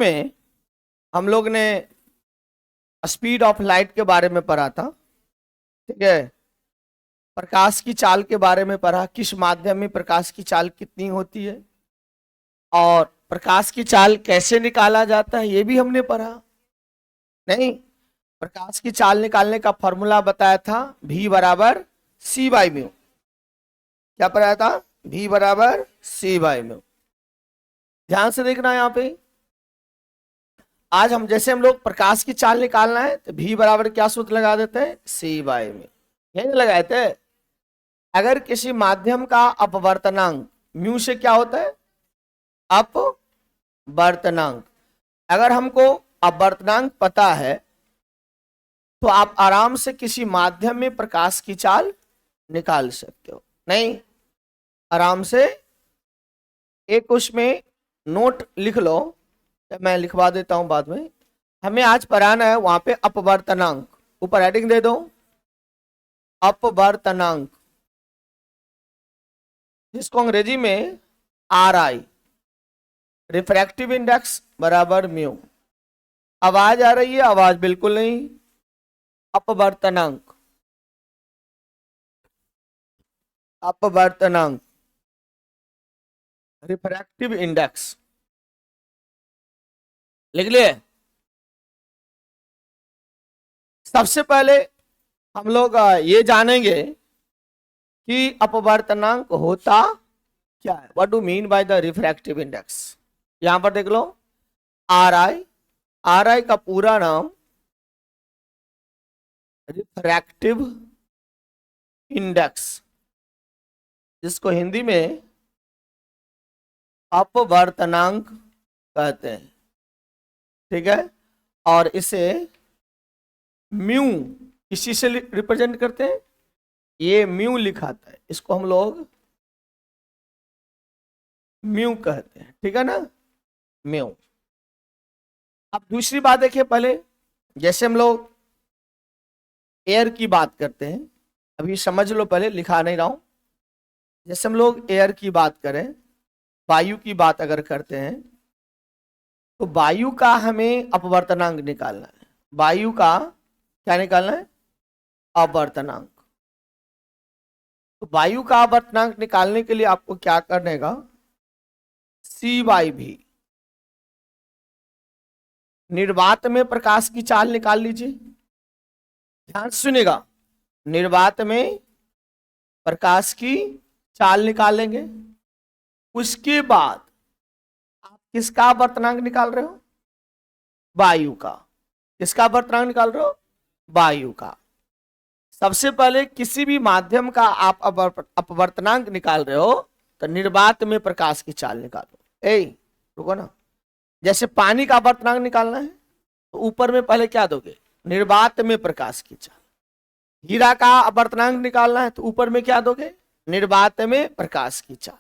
में हम लोग ने स्पीड ऑफ लाइट के बारे में पढ़ा था। ठीक है, प्रकाश की चाल के बारे में पढ़ा, किस माध्यम में प्रकाश की चाल कितनी होती है और प्रकाश की चाल कैसे निकाला जाता है ये भी हमने पढ़ा। नहीं, प्रकाश की चाल निकालने का फॉर्मूला बताया था, v बराबर सी बाई म्यू। क्या पढ़ाया था? v बराबर सी बाई म्यू। ध्यान से देखना यहाँ पे, आज हम जैसे हम लोग प्रकाश की चाल निकालना है तो v बराबर क्या सूत्र लगा देते हैं? सी बाई म्यू। यही लगाए थे। अगर किसी माध्यम का अपवर्तनांक म्यू से क्या होता है? अपवर्तनांक। अगर हमको अपवर्तनांक पता है तो आप आराम से किसी माध्यम में प्रकाश की चाल निकाल सकते हो। नहीं, आराम से एक उसमें नोट लिख लो, मैं लिखवा देता हूं बाद में। हमें आज पढ़ाना है वहां पे अपवर्तनांक, ऊपर हेडिंग दे दो अपवर्तनांक, जिसको अंग्रेजी में आर आई, रिफ्रैक्टिव इंडेक्स बराबर म्यू। आवाज आ रही है? आवाज बिल्कुल नहीं। अपवर्तनांक, अपवर्तनांक, रिफ्रैक्टिव इंडेक्स लिख लिए। सबसे पहले हम लोग ये जानेंगे कि अपवर्तनांक होता क्या है। What do mean by the refractive index? यहां पर देख लो, आर आई, आर आई का पूरा नाम रिफ्रैक्टिव इंडेक्स, जिसको हिंदी में अपवर्तनांक कहते हैं। ठीक है, और इसे म्यू इसी से रिप्रेजेंट करते हैं, ये म्यू लिखाता है, इसको हम लोग म्यू कहते हैं। ठीक है ना, म्यू। अब दूसरी बात देखिए, पहले जैसे हम लोग एयर की बात करते हैं, अभी समझ लो, पहले लिखा नहीं रहा हूं। जैसे हम लोग एयर की बात करें, वायु की बात अगर करते हैं, तो वायु का हमें अपवर्तनांक निकालना है। वायु का क्या निकालना है? अपवर्तनांक। तो वायु का अपवर्तनांक निकालने के लिए आपको क्या करने का? सी बाई भी। निर्वात में प्रकाश की चाल निकाल लीजिए, ध्यान से सुनिएगा। निर्वात में प्रकाश की चाल निकालेंगे, उसके बाद आप किसका अपवर्तनांक निकाल रहे हो? वायु का। किसका अपवर्तनांक निकाल रहे हो? वायु का। सबसे पहले किसी भी माध्यम का आप अपवर्तनांक निकाल रहे हो तो निर्वात में प्रकाश की चाल निकालो। ए रुको ना, जैसे पानी का अपवर्तनांक निकालना है तो ऊपर में पहले क्या दोगे? निर्वात में प्रकाश की चाल। हीरा का अपवर्तनांक निकालना है तो ऊपर में क्या दोगे? निर्वात में प्रकाश की चाल।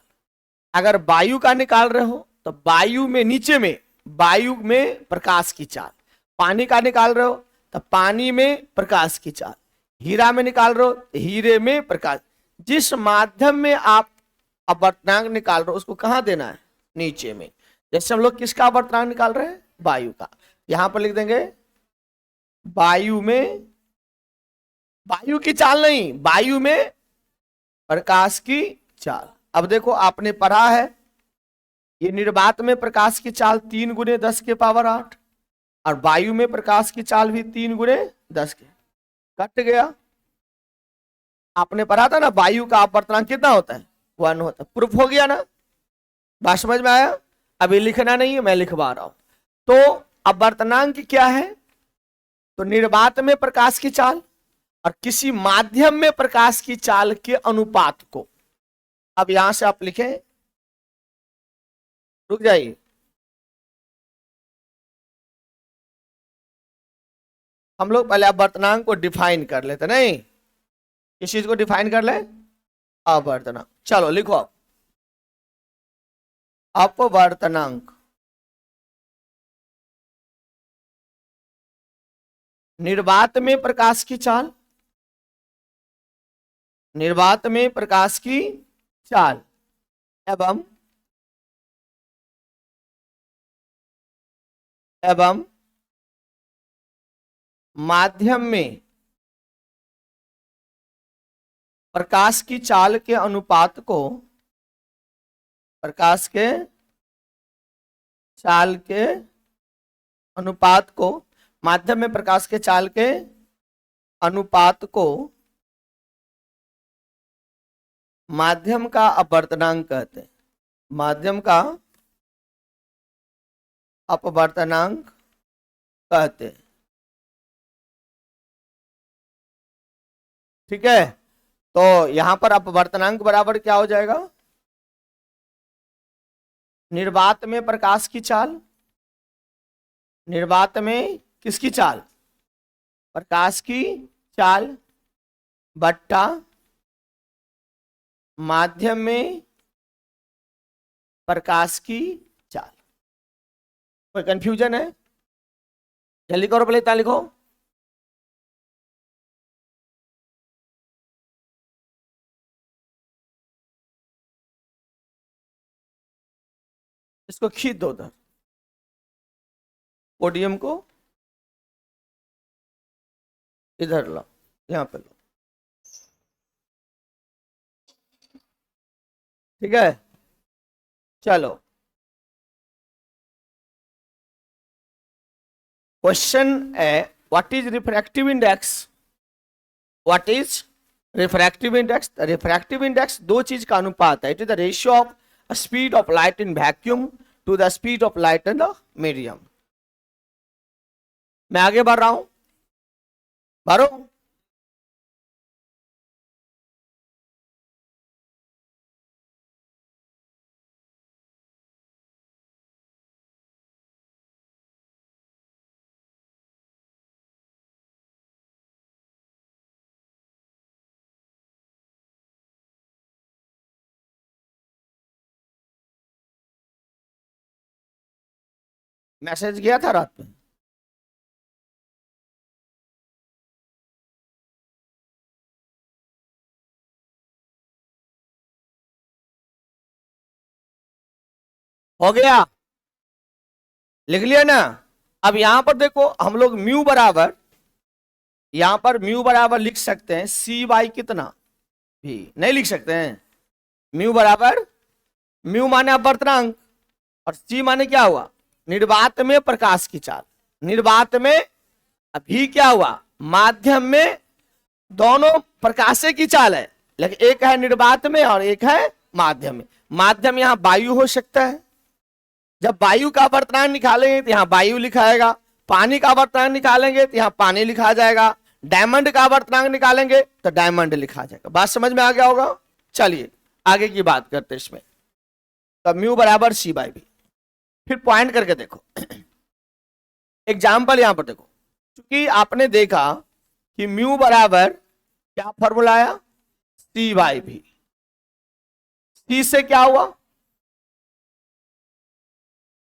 अगर वायु का निकाल रहे हो तो वायु में नीचे में वायु में प्रकाश की चाल। पानी का निकाल रहे हो तो पानी में प्रकाश की चाल। हीरा में निकाल रहे हो तो हीरे में प्रकाश। जिस माध्यम में आप अपवर्तनांक निकाल रहे हो उसको कहां देना है? नीचे में। जैसे हम लोग किसका अपवर्तनांक निकाल रहे हैं? वायु का। यहां पर लिख देंगे वायु में, वायु की चाल नहीं, वायु में प्रकाश की चाल। अब देखो, आपने पढ़ा है ये निर्वात में प्रकाश की चाल 3 गुने 10 के पावर 8 और वायु में प्रकाश की चाल भी 3 गुने 10 के। कट गया। आपने पढ़ा था ना वायु का अपवर्तनांक कितना होता है? 1 होता है। प्रूफ हो गया ना? बात समझ में आया? अभी लिखना नहीं है, मैं लिखवा रहा हूं। तो अपवर्तनांक क्या है? तो निर्वात में प्रकाश की चाल और किसी माध्यम में प्रकाश की चाल के अनुपात को। अब यहां से आप लिखें, रुक जाइए, हम लोग पहले अपवर्तनांक को डिफाइन कर लेते। नहीं, किस चीज को डिफाइन कर ले? अपवर्तनांक। चलो लिखो आप, अपवर्तनांक निर्वात में प्रकाश की चाल, निर्वात में प्रकाश की चाल एवं एवं माध्यम में प्रकाश की चाल के अनुपात को, प्रकाश के चाल के अनुपात को, माध्यम में प्रकाश के चाल के अनुपात को माध्यम का अपवर्तनांक कहते हैं। माध्यम का अपवर्तनांक कहते हैं। ठीक है, तो यहां पर अपवर्तनांक बराबर क्या हो जाएगा? निर्वात में प्रकाश की चाल, निर्वात में किसकी चाल? प्रकाश की चाल बट्टा माध्यम में प्रकाश की चाल। कोई कंफ्यूजन है? जल्दी करो, पहले इतना लिखो। इसको खींच दो उधर, पोडियम को इधर लो, यहां पे लो। ठीक है, चलो क्वेश्चन है, what is refractive index? What is refractive index? Refractive index दो चीज का अनुपात है। It is the ratio of speed of light in vacuum to the speed of light in the medium. मैं आगे बढ़ रहा हूं, बढ़ो। मैसेज गया था रात में? हो गया, लिख लिया ना? अब यहां पर देखो, हम लोग म्यू बराबर, यहां पर म्यू बराबर लिख सकते हैं सी बाई कितना भी, नहीं लिख सकते हैं? म्यू बराबर, म्यू माने अपवर्तनांक और सी माने क्या हुआ? निर्वात में प्रकाश की चाल। निर्वात में अभी क्या हुआ? माध्यम में दोनों प्रकाश की चाल है, लेकिन एक है निर्वात में और एक है माध्यम में। माध्यम यहां वायु हो सकता है, जब वायु का अपवर्तनांक निकालेंगे तो यहां वायु लिखाएगा, पानी का अपवर्तनांक निकालेंगे तो यहां पानी लिखा जाएगा, डायमंड का अपवर्तनांक निकालेंगे तो डायमंड लिखा जाएगा। बात समझ में आ गया होगा? चलिए आगे की बात करते हैं इसमें। तो म्यू बराबर सी बाई बी। फिर पॉइंट करके देखो, एग्जाम्पल यहां पर देखो, क्योंकि आपने देखा कि म्यू बराबर क्या फॉर्मूला आया? सी बाई बी। सी से क्या हुआ?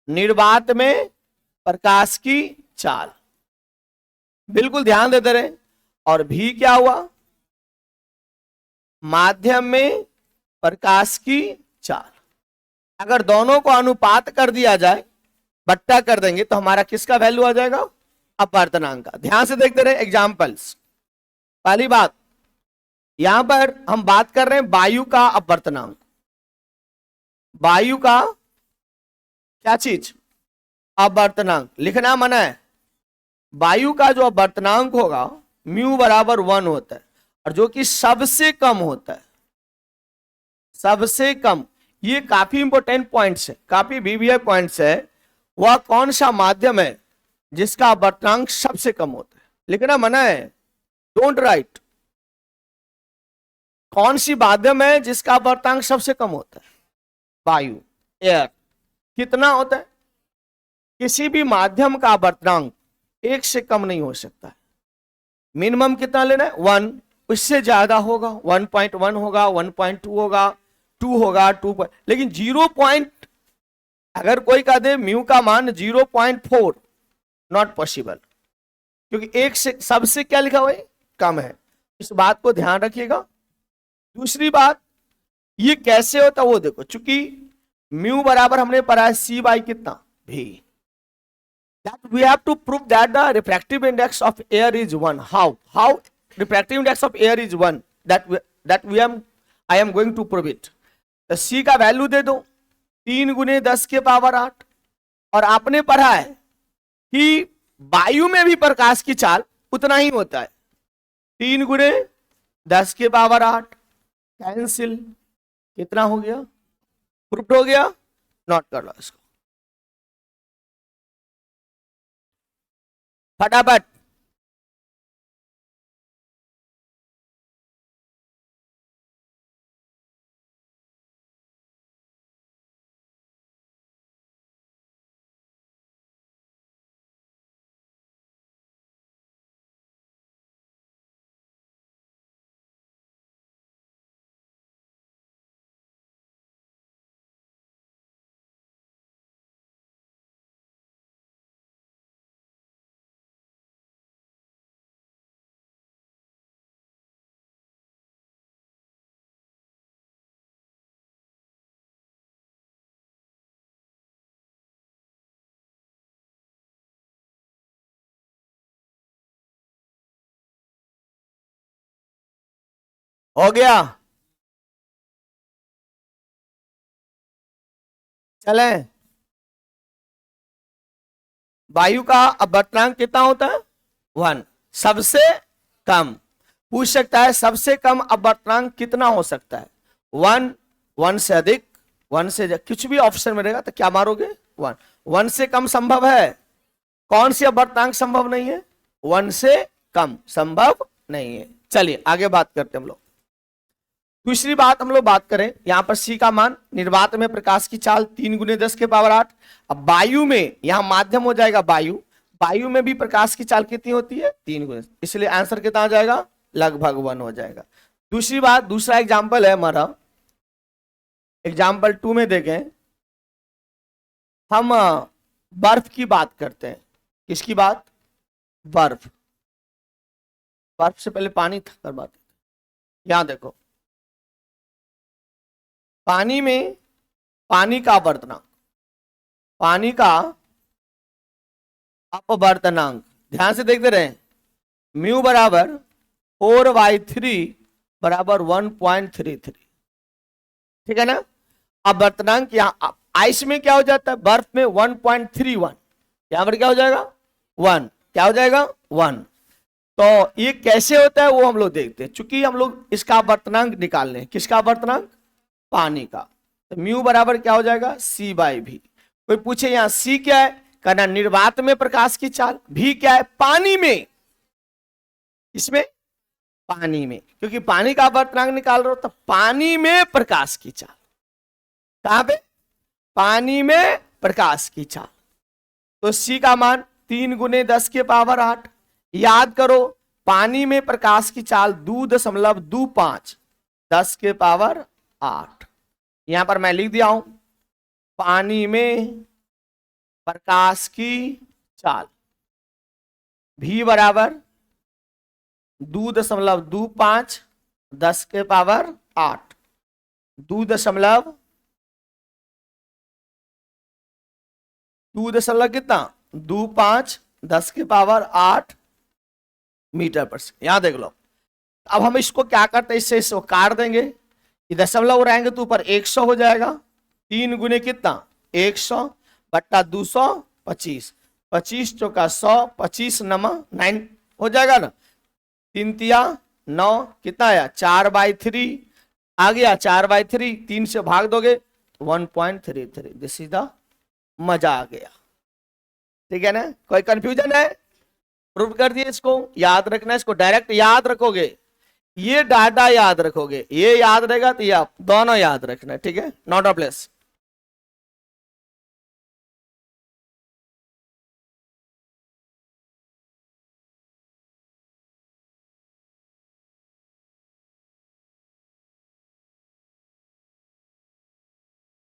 निर्वात में प्रकाश की चाल, बिल्कुल ध्यान देते रहे। और भी क्या हुआ? माध्यम में प्रकाश की चाल। अगर दोनों को अनुपात कर दिया जाए, बट्टा कर देंगे, तो हमारा किसका वैल्यू आ जाएगा? अपवर्तनांक का। ध्यान से देखते रहे एग्जाम्पल्स। पहली बात, यहां पर हम बात कर रहे हैं वायु का अपवर्तनांक। वायु का क्या चीज? अपवर्तनांक। लिखना मना है। वायु का जो अपवर्तनांक होगा म्यू बराबर 1 होता है, और जो कि सबसे कम होता है, सबसे कम। ये काफी इंपॉर्टेंट पॉइंट्स है, काफी वीवीआई पॉइंट्स है। वह कौन सा माध्यम है जिसका अपवर्तनांक सबसे कम होता है? लिखना मना है, डोंट राइट। कौन सी माध्यम है जिसका अपवर्तनांक सबसे कम होता है? वायु, एयर। कितना होता है? किसी भी माध्यम का अपवर्तनांक 1 से कम नहीं हो सकता है। मिनिमम कितना लेना है? 1। उससे ज्यादा होगा 1.1 होगा, 1.2 होगा, 2 होगा, 2, लेकिन 0 पॉइंट, अगर कोई कह दे म्यू का मान 0.4, नॉट पॉसिबल, क्योंकि 1 से सबसे क्या लिखा हुआ है? कम है। इस बात को ध्यान रखिएगा। दूसरी बात, ये कैसे होता वो देखो, चूंकि म्यू बराबर हमने पढ़ा है सी बाई कितना भी, that we have to prove that the refractive index of air is 1. How refractive index of air is 1, I am going to prove it. तो c का वैल्यू दे दो 3 × 10⁸ और आपने पढ़ा है कि वायु में भी प्रकाश की चाल उतना ही होता है 3 × 10⁸ कैंसिल, कितना हो गया, प्रूफ हो गया, नोट कर लो इसको फटाफट। हो गया, चले। वायु का अपवर्तनांक कितना होता है 1, सबसे कम। पूछ सकता है सबसे कम अपवर्तनांक कितना हो सकता है 1, 1 से अधिक, 1 से कुछ भी ऑप्शन में रहेगा तो क्या मारोगे 1, 1 से कम संभव है, कौन सी अपवर्तनांक संभव नहीं है 1 से कम संभव नहीं है। चलिए आगे बात करते हैं हम लोग। दूसरी बात हम लोग बात करें, यहां पर c का मान, निर्वात में प्रकाश की चाल 3 × 10⁸। अब वायु में यहां माध्यम हो जाएगा वायु, वायु में भी प्रकाश की चाल कितनी होती है 3 × 10, इसलिए आंसर कितना आ जाएगा लगभग 1 हो जाएगा। दूसरी बात, दूसरा एग्जाम्पल है हमारा, एग्जाम्पल 2 में देखें, हम बर्फ की बात करते हैं। किसकी बात, बर्फ। बर्फ से पहले पानी था करवाते, यहां देखो पानी में पानी का अपवर्तनांक, पानी का अपवर्तनांक ध्यान से देखते रहे, म्यू बराबर 4/3 बराबर 1.33, ठीक है ना। अपवर्तनांक यहां आइस में क्या हो जाता है, बर्फ में 1.31, यहां पर क्या हो जाएगा 1, क्या हो जाएगा 1। तो ये कैसे होता है वो हम लोग देखते हैं, चूंकि हम लोग इसका अपवर्तनांक निकाल लें, किसका अपवर्तनांक, पानी का, तो म्यू बराबर क्या हो जाएगा c/v। कोई पूछे यहां c क्या है, कहना निर्वात में प्रकाश की चाल, v क्या है पानी में, इसमें पानी में, क्योंकि पानी का अपवर्तनांक निकाल रहे हो तो पानी में प्रकाश की चाल, कहां पे, पानी में प्रकाश की चाल। तो c का मान 3 × 10⁸। याद करो पानी में प्रकाश की चाल 2.25 10⁸। यहां पर मैं लिख दिया हूं पानी में प्रकाश की चाल v बराबर 2.25 10⁸, 2 कितना 25 10⁸ मीटर पर सेकंड। यहां देख लो, अब हम इसको क्या करते हैं, इसको काट देंगे, दशमलव रहेंगे तो ऊपर 100 हो जाएगा, 3 गुने कितना 100 बट्टा 225, 25 चौका 100, 25 नमा 9 हो जाएगा ना, 3 तिया 9, कितना आया 4/3 आ गया, 4/3 3 से भाग दोगे 1.33, दिस इज द मजा आ गया, ठीक है ना। कोई कंफ्यूजन है, प्रूव कर दिए, इसको याद रखना, इसको डायरेक्ट याद रखोगे, ये डाटा याद रखोगे, ये याद रहेगा तो ये आप दोनों याद रखना, ठीक है, नॉट अ प्लेस।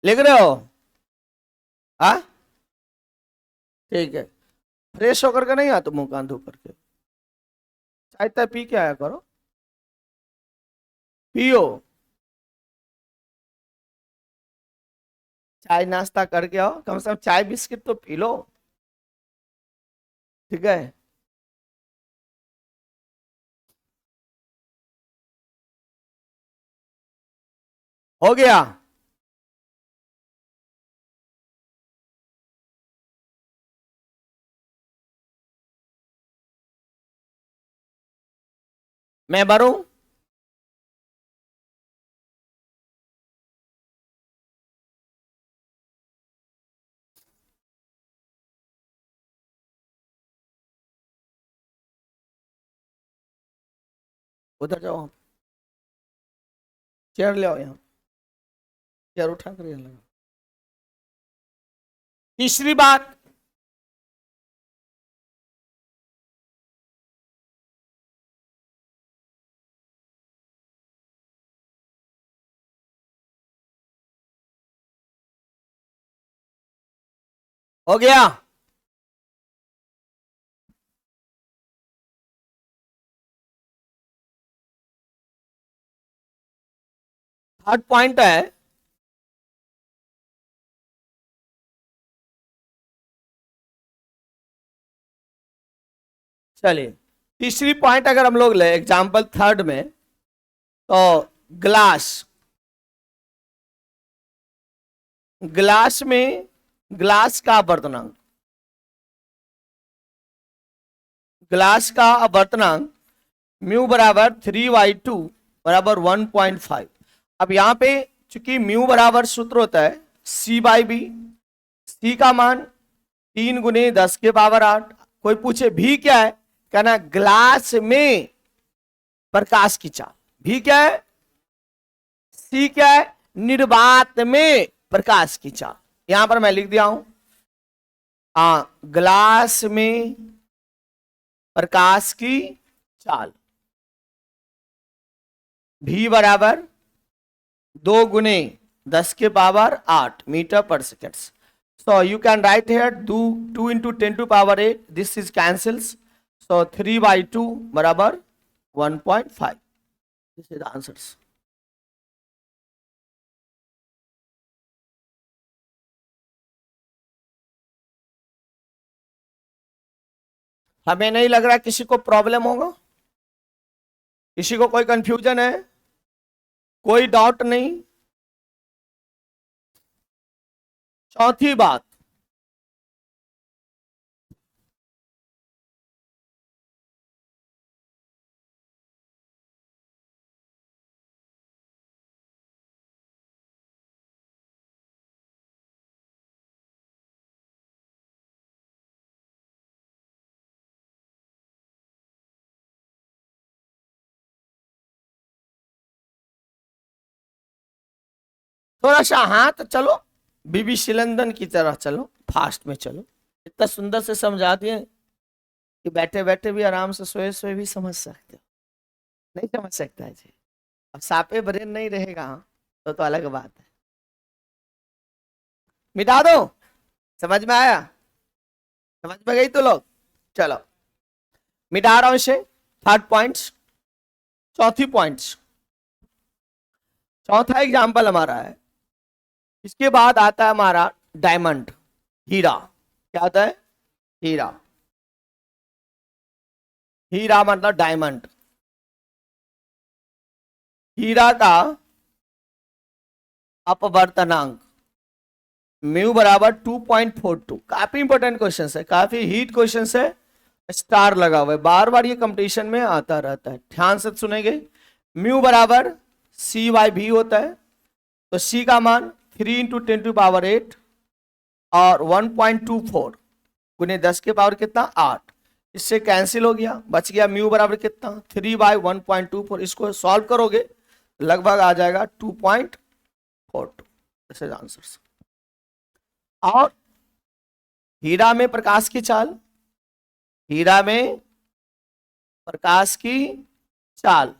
लिख रहे हो, हाँ ठीक है, फ्रेश होकर के नहीं आता, मुंह कान धो करके चाय ताय पी के आया करो, पियो, चाय नाश्ता करके आओ, कम से कम चाय बिस्किट तो पी लो। ठीक है, हो गया। मैं भरूं? उधर जाओ, चेयर ले आओ यहाँ, चेयर उठा कर यहाँ लगाओ। तीसरी बात, हो गया। थर्ड पॉइंट है, चलिए तीसरी पॉइंट अगर हम लोग ले एग्जाम्पल थर्ड में, तो ग्लास, ग्लास में ग्लास का अपवर्तनांक, ग्लास का अपवर्तनांक म्यू बराबर 3/2 बराबर 1.5। अब यहां पे चूंकि म्यू बराबर सूत्र होता है C/B, सी का मान 3 × 10⁸। कोई पूछे भी क्या है, कहना ग्लास में प्रकाश की चाल। भी क्या है? सी क्या है? निर्वात में प्रकाश की चाल। यहां पर मैं लिख दिया हूं, ग्लास में प्रकाश की चाल भी बराबर 2 × 10⁸ मीटर पर second. So you can write here 2 into 10 to power 8. This is cancels. So 3/2 बराबर 1.5. This is the answers. हमें नहीं लग रहा किसी को प्रॉब्लम होगा, किसी को कोई कंफ्यूजन है, कोई डाउट नहीं। चौथी बात, थोड़ा सा हाथ चलो, बीबी शिलंदन की तरह चलो, फास्ट में चलो। इतना सुंदर से समझा दिए कि बैठे बैठे भी आराम से सोए सोए भी समझ सकते हो। नहीं समझ सकता है जी, अब सापे ब्रेन नहीं रहेगा तो अलग बात है। मिटा दो, समझ में आया? समझ में गई तो लोग? चलो मिटा रहा हूं इसे। थर्ड पॉइंट्स, चौथी पॉइंट्स, चौथा एग्जाम्पल हमारा है। इसके बाद आता है हमारा डायमंड, हीरा। क्या आता है? हीरा। हीरा मतलब डायमंड। हीरा का अपवर्तनांक म्यू बराबर 2.42। काफी इंपॉर्टेंट क्वेश्चन है, काफी हीट क्वेश्चन है, स्टार लगा हुआ है, बार बार ये कंपटीशन में आता रहता है, ध्यान से सुनेंगे। म्यू बराबर C/V होता है, तो C का मान 3 × 10⁸ और 1.24 गुने 10 के पावर कितना? 8। इससे कैंसिल हो गया, बच गया म्यू बराबर कितना? 3/1.24। इसको सॉल्व करोगे लगभग आ जाएगा 2.42। This is answers. और हीरा में प्रकाश की चाल, हीरा में प्रकाश की चाल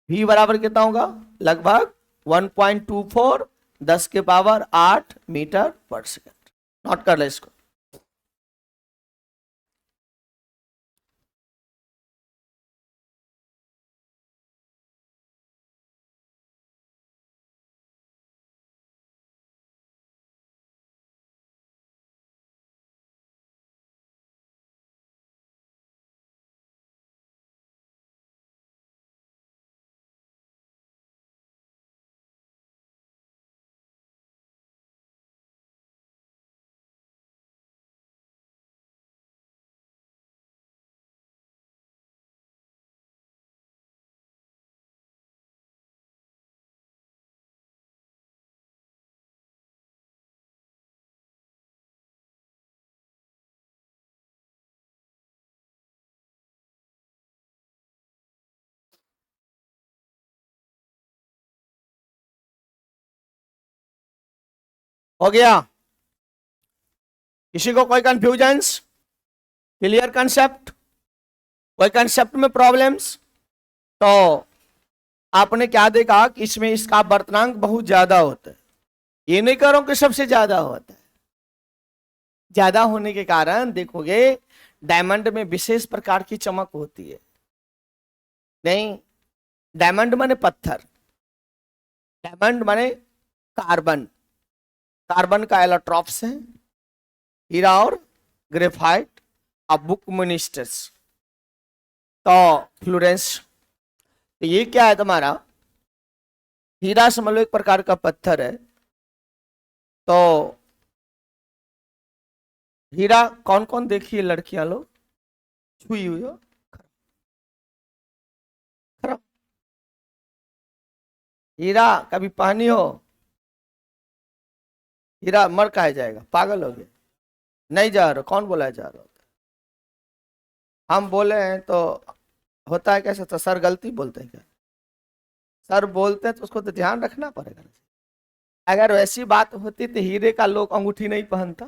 भी बराबर कितना होगा? लगभग 1.24 10 के पावर 8 मीटर पर सेकेंड। नोट कर ले इसको। हो गया? किसी को कोई कंफ्यूजन्स? Clear concept? कोई कंसेप्ट में प्रॉब्लम्स? तो आपने क्या देखा कि इसमें इसका वर्तनांक बहुत ज्यादा होता है। ये नहीं करो कि सबसे ज्यादा होता है। ज्यादा होने के कारण देखोगे डायमंड में विशेष प्रकार की चमक होती है। नहीं, डायमंड माने पत्थर, डायमंड माने कार्बन, कार्बन का एलोट्रॉप्स है, हीरा और ग्रेफाइट और बुकमुनिस्टस, तो फ्लोरेंस। तो ये क्या है तुम्हारा? हीरा समझ लो एक प्रकार का पत्थर है। तो हीरा कौन कौन देखी है लड़कियां लोग? छुई हुई हो? खराब। हीरा कभी पहनी हो? हीरा मर कहा जाएगा, पागल हो गए? नहीं जा रहे? कौन बोला जा रहा होता? हम बोले हैं तो होता है कैसे? तो सर गलती बोलते हैं क्या? सर बोलते हैं तो उसको तो ध्यान रखना पड़ेगा। अगर वैसी बात होती तो हीरे का लोग अंगूठी नहीं पहनता।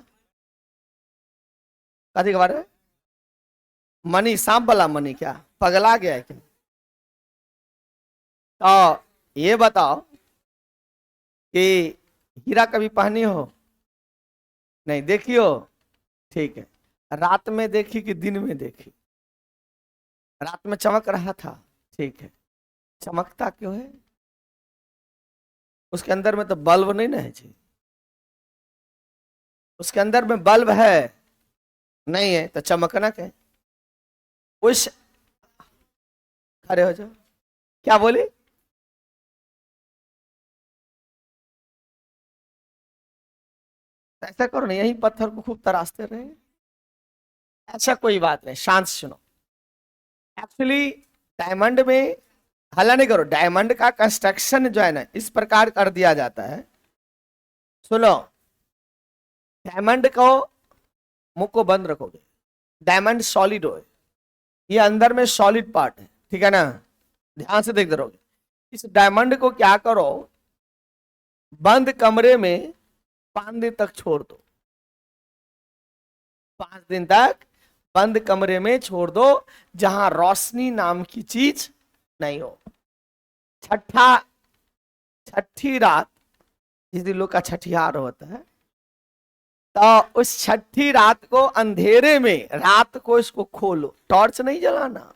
कथी के बारे में? मनी, सांप वाला मनी? क्या पगला गया है क्या? तो ये बताओ कि हीरा कभी पहनी हो? नहीं देखी हो? ठीक है। रात में देखी कि दिन में देखी? रात में चमक रहा था, ठीक है। चमकता क्यों है? उसके अंदर में तो बल्ब नहीं ना है जी। उसके अंदर में बल्ब है नहीं है तो चमकना क्या? उस खड़े हो जाओ। क्या बोले? ऐसा करो ना, यही पत्थर को खूब तराशते रहे। ऐसा कोई बात नहीं, शांत सुनो। एक्चुअली डायमंड में हल्ला नहीं करो। डायमंड का कंस्ट्रक्शन जो है ना इस प्रकार कर दिया जाता है। सुनो, डायमंड को मुंह को बंद रखोगे, डायमंड सॉलिड हो, ये अंदर में सॉलिड पार्ट है, ठीक है ना? ध्यान से देखते रहोगे। इस डायमंड को क्या करो, बंद कमरे में 5 दिन तक छोड़ दो। 5 दिन तक बंद कमरे में छोड़ दो, जहां रोशनी नाम की चीज नहीं हो। छठी रात, जिस दिन लोग का छठियार होता है, तो उस छठी रात को अंधेरे में, रात को इसको खोलो, टॉर्च नहीं जलाना,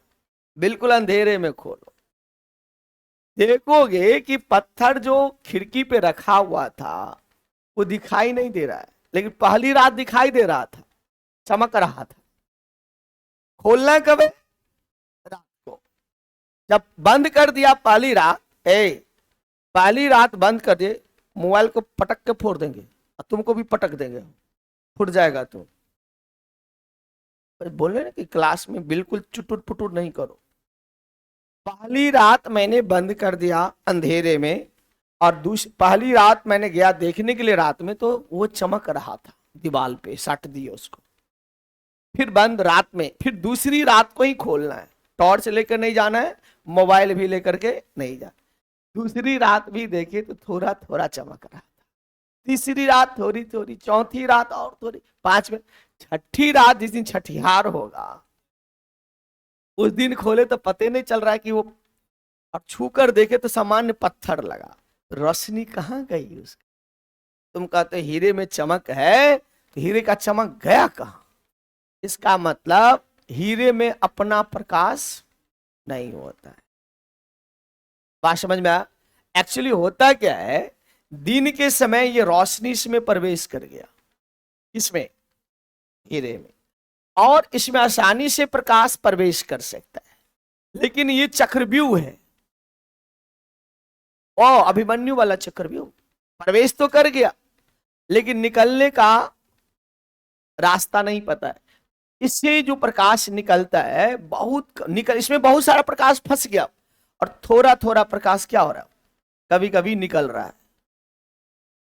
बिल्कुल अंधेरे में खोलो। देखोगे कि पत्थर जो खिड़की पे रखा हुआ था वो दिखाई नहीं दे रहा है, लेकिन पहली रात दिखाई दे रहा था, चमक रहा था। खोलना कब है? रात को। जब बंद कर दिया पहली रात, पहली रात बंद कर दे, मोबाइल को पटक के फोड़ देंगे और तुमको भी पटक देंगे, फुट जाएगा तुम। बोले ना कि क्लास में बिल्कुल चुटुर पुटुर नहीं करो। पहली रात मैंने बंद कर दिया अंधेरे में, और पहली रात मैंने गया देखने के लिए रात में, तो वो चमक रहा था, दीवार पे सट दिए उसको। फिर बंद रात में, फिर दूसरी रात को ही खोलना है, टॉर्च लेकर नहीं जाना है, मोबाइल भी लेकर के नहीं जाना। दूसरी रात भी देखे तो थोड़ा थोड़ा चमक रहा था, तीसरी रात थोड़ी थोड़ी, चौथी रात और थोड़ी, 5 छठी रात जिस दिन छठिहार होगा उस दिन खोले तो पते नहीं चल रहा है कि वो, अब छू कर देखे तो सामान्य पत्थर लगा, रोशनी कहाँ गई उसकी? तुम कहते हीरे में चमक है, तो हीरे का चमक गया कहां? इसका मतलब हीरे में अपना प्रकाश नहीं होता है। बात समझ में आया? एक्चुअली होता क्या है, दिन के समय ये रोशनी इसमें प्रवेश कर गया, इसमें हीरे में, और इसमें आसानी से प्रकाश प्रवेश कर सकता है। लेकिन ये चक्रव्यूह है, ओ अभिमन्यु वाला चक्रव्यूह, प्रवेश तो कर गया लेकिन निकलने का रास्ता नहीं पता है। इससे जो प्रकाश निकलता है इसमें बहुत सारा प्रकाश फंस गया, और थोड़ा थोड़ा प्रकाश क्या हो रहा है, कभी कभी निकल रहा है।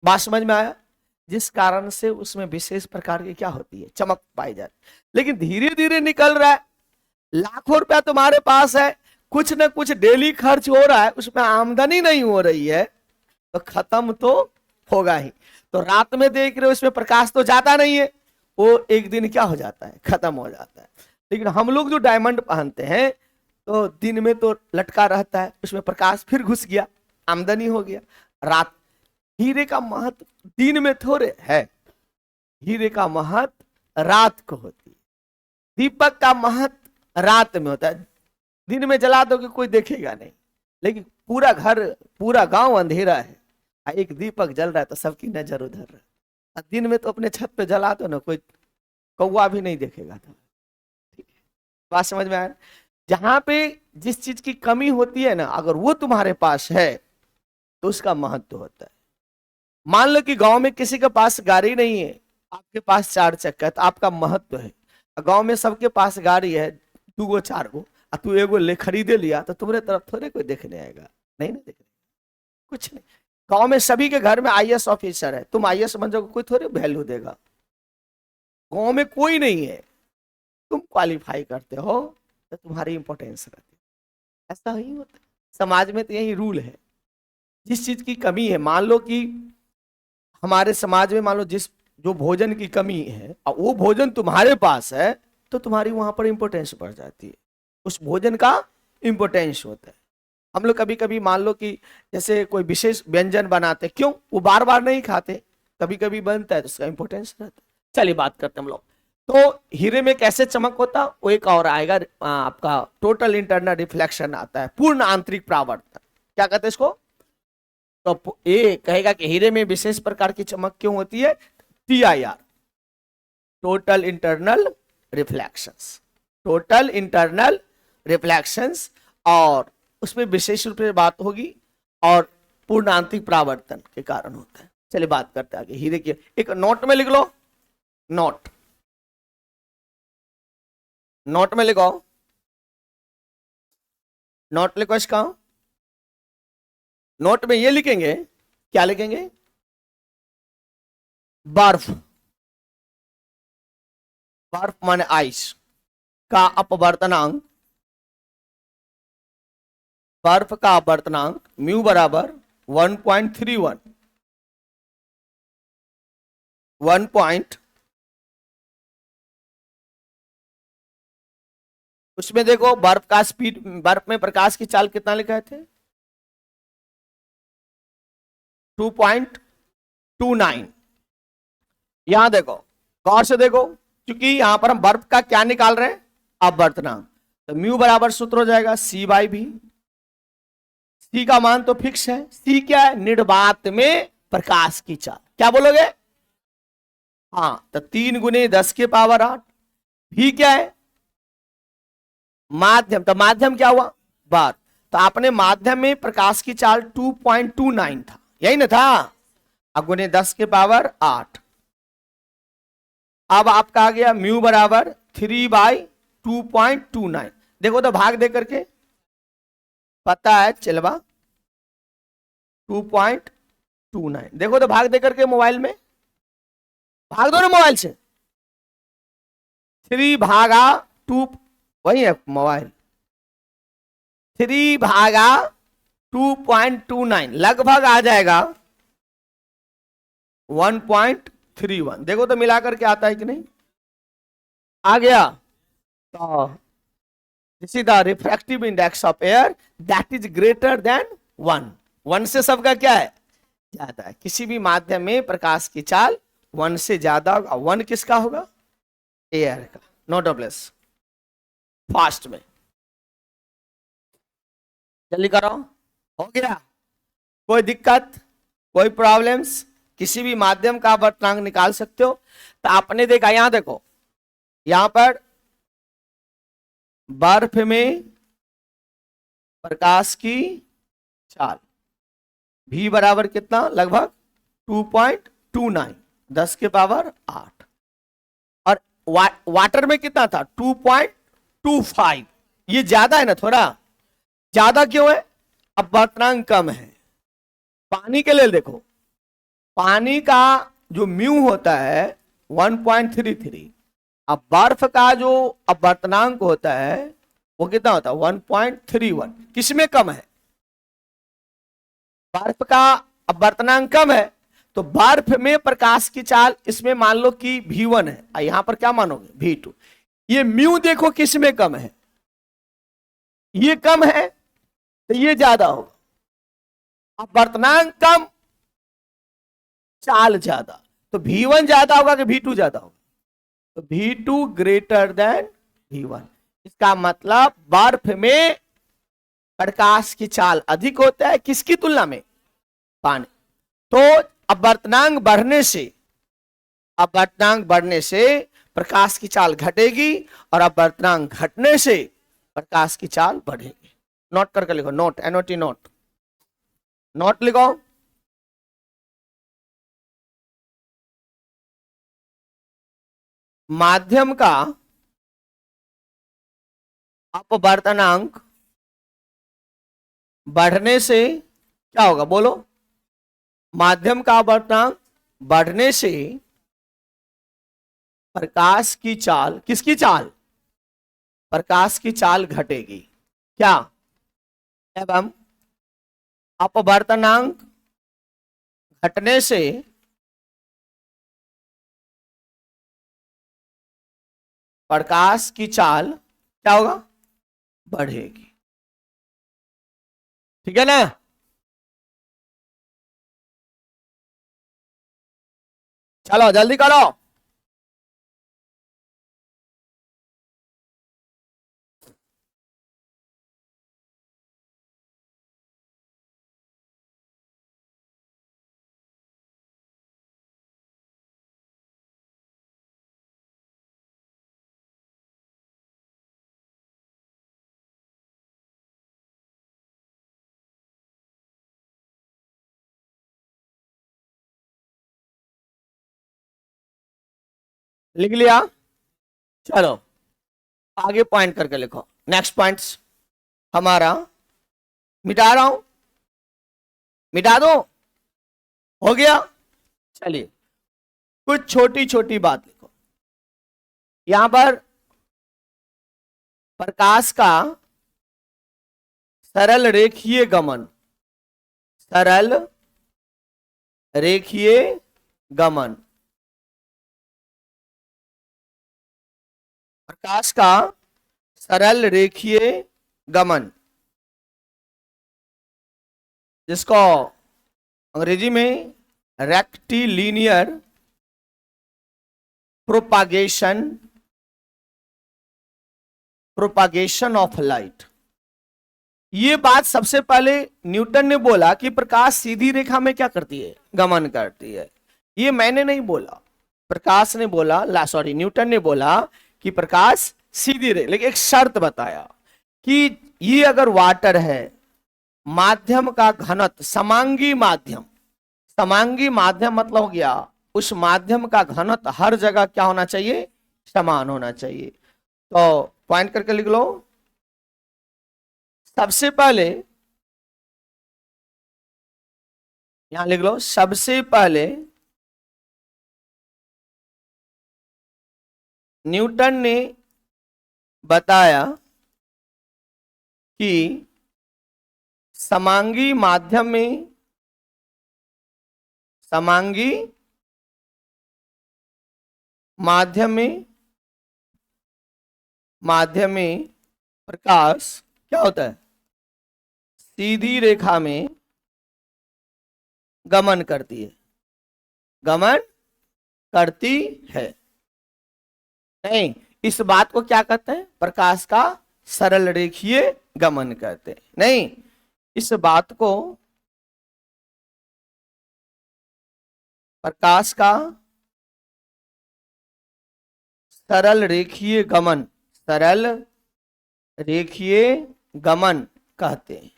बात समझ में आया? जिस कारण से उसमें विशेष प्रकार की क्या होती है, चमक पाई जाती। लेकिन धीरे धीरे निकल रहा है, लाखों रुपया तुम्हारे पास है, कुछ ना कुछ डेली खर्च हो रहा है, उसमें आमदनी नहीं हो रही है, तो खत्म तो होगा ही। तो तो रात में देख रहे हो इसमें प्रकाश तो जाता नहीं है, वो एक दिन क्या हो जाता है, खत्म हो जाता है। लेकिन हम लोग जो डायमंड पहनते हैं तो दिन में तो लटका रहता है, उसमें प्रकाश फिर घुस गया, आमदनी हो गया। रात, हीरे का महत्व दिन में थोड़े है, हीरे का महत्व रात को होती है। दीपक का महत्व रात में होता है, दिन में जला दोगे कोई देखेगा नहीं, लेकिन पूरा घर पूरा गांव अंधेरा है, एक दीपक जल रहा है तो सबकी नजर उधर है। दिन में तो अपने छत पे जला दो ना, कोई कौवा भी नहीं देखेगा। तो ठीक है, बात समझ में आया। जहां पे जिस चीज की कमी होती है ना, अगर वो तुम्हारे पास है तो उसका महत्व होता है। मान लो कि गांव में किसी के पास गाड़ी नहीं है, आपके पास 4 चक्का है, तो आपका महत्व है। गांव में सबके पास गाड़ी है, 2 गो 4 गो, और तू एगो ले खरीदे लिया तो तुम्हारे तरफ थोड़े कोई देखने आएगा, नहीं ना देखने, कुछ नहीं। गांव में सभी के घर में आईएएस ऑफिसर है, तुम आईएएस बन जाओगे, कोई थोड़े वैल्यू देगा। गांव में कोई नहीं है, तुम क्वालिफाई करते हो तो तुम्हारी इंपॉर्टेंस रहती है। ऐसा ही होता है समाज में, तो यही रूल है। जिस चीज की कमी है, मान लो कि हमारे समाज में मान लो जिस जो भोजन की कमी है और वो भोजन तुम्हारे पास है, तो तुम्हारी वहां पर इंपॉर्टेंस बढ़ जाती है, उस भोजन का इंपॉर्टेंस होता है। हम लोग कभी कभी मान लो कि जैसे कोई विशेष व्यंजन बनाते, क्यों, वो बार बार नहीं खाते, कभी कभी बनता है तो उसका इंपॉर्टेंस रहता है। चलिए बात करते हैं हम लोग। तो हीरे में कैसे चमक होता, वो एक और आएगा आपका टोटल इंटरनल रिफ्लेक्शन आता है, पूर्ण आंतरिक परावर्तन, क्या कहते हैं इसको। तो ये कहेगा कि हीरे में विशेष प्रकार की चमक क्यों होती है, TIR, total internal reflections, total internal reflections, और उसमें विशेष रूप से बात होगी, और पूर्ण आंतरिक परावर्तन के कारण होता है। चलिए बात करते हैं आगे हीरे की। एक नोट में लिख लो, नोट, नोट में लिखो, नोट लिखो इसका। नोट में ये लिखेंगे, क्या लिखेंगे, बर्फ, बर्फ माने आइस का अपवर्तनांक, बर्फ का अपवर्तनांक म्यू बराबर 1.31, 1. उसमें देखो बर्फ का स्पीड, बर्फ में प्रकाश की चाल कितना लिखा थे, 2.29। यहां देखो, गौर से देखो, क्योंकि यहां पर हम बर्फ का क्या निकाल रहे हैं, अपवर्तनांक, तो म्यू बराबर सूत्र हो जाएगा C/V। सी का मान तो फिक्स है, सी क्या है, निर्वात में प्रकाश की चाल, क्या बोलोगे, हाँ, तो 3 × 10⁸ भी क्या है, माध्यम, तो माध्यम क्या हुआ, बर्फ, तो आपने माध्यम में प्रकाश की चाल 2.29 था, यही ना था, अब गुने 10⁸ अब आपका आ गया म्यू बराबर 3/2.29। देखो तो भाग दे करके पता है चलवा, 2.29, देखो तो भाग दे करके मोबाइल में, भाग दो ना मोबाइल से, 3/2, वही है मोबाइल, 3/2.29 लगभग आ जाएगा 1.31। देखो तो मिलाकर के आता है कि नहीं, आ गया। तो this is the refractive index of air that is greater than 1। 1 से सबका क्या है, ज्यादा है। किसी भी माध्यम में प्रकाश की चाल 1 से ज्यादा होगा। 1 किसका होगा, एयर का, नो डबल्स, फास्ट में, जल्दी करो, हो गया, कोई दिक्कत, कोई प्रॉब्लम्स, किसी भी माध्यम का अपवर्तनांक निकाल सकते हो। तो आपने देखा, यहां देखो, यहां पर बर्फ में प्रकाश की चाल भी बराबर कितना, लगभग 2.29, 10⁸, और वाटर में कितना था, 2.25। ये ज्यादा है ना, थोड़ा ज्यादा क्यों है, अपवर्तनांक कम है। पानी के लिए देखो, पानी का जो म्यू होता है 1.33, अब बर्फ का जो अपवर्तनांक होता है वो कितना होता है, 1.31। किसमें कम है, बर्फ का अपवर्तनांक कम है, तो बर्फ में प्रकाश की चाल, इसमें मान लो कि V1 है, यहां पर क्या मानोगे V2। ये म्यू देखो किस में कम है, ये कम है तो ये ज्यादा होगा। अब वर्तनांक कम, चाल ज्यादा, तो V1 ज्यादा होगा कि V2 ज्यादा होगा? तो V2 ग्रेटर देन V1। इसका मतलब बर्फ में प्रकाश की चाल अधिक होता है, किसकी तुलना में? पानी। तो अपवर्तनांक बढ़ने से प्रकाश की चाल घटेगी, और अपवर्तनांक घटने से प्रकाश की चाल बढ़ेगी। नोट करके लिखो, नोट, NOT, नोट, नोट लिखो। माध्यम का अपवर्तनांक बढ़ने से क्या होगा, बोलो? माध्यम का अपवर्तनांक बढ़ने से प्रकाश की चाल, किसकी चाल? प्रकाश की चाल घटेगी। क्या? एवं अपवर्तनांक घटने से प्रकाश की चाल क्या होगा? बढ़ेगी। ठीक है ना? चलो जल्दी करो। लिख लिया? चलो आगे पॉइंट करके लिखो। नेक्स्ट पॉइंट्स हमारा, मिटा रहा हूं, मिटा दो, हो गया। चलिए कुछ छोटी छोटी बात लिखो। यहां पर प्रकाश का सरल रेखीय गमन, सरल रेखीय गमन, प्रकाश का सरल रेखीय गमन, जिसको अंग्रेजी में rectilinear propagation, propagation of light. ये बात सबसे पहले न्यूटन ने बोला कि प्रकाश सीधी रेखा में क्या करती है? गमन करती है। ये मैंने नहीं बोला, प्रकाश ने बोला, न्यूटन ने बोला कि प्रकाश सीधी रेखा, लेकिन एक शर्त बताया कि ये अगर वाटर है, माध्यम का घनत्व समांगी माध्यम, समांगी माध्यम मतलब हो गया उस माध्यम का घनत्व हर जगह क्या होना चाहिए? समान होना चाहिए। तो पॉइंट करके लिख लो। सबसे पहले यहां लिख लो, सबसे पहले न्यूटन ने बताया कि समांगी माध्यम में, समांगी माध्यम में, माध्यम में प्रकाश क्या होता है? सीधी रेखा में गमन करती है, गमन करती है। नहीं, इस बात को क्या कहते हैं? प्रकाश का सरल रेखीय गमन करते हैं। नहीं, इस बात को प्रकाश का सरल रेखीय गमन, सरल रेखीय गमन कहते हैं।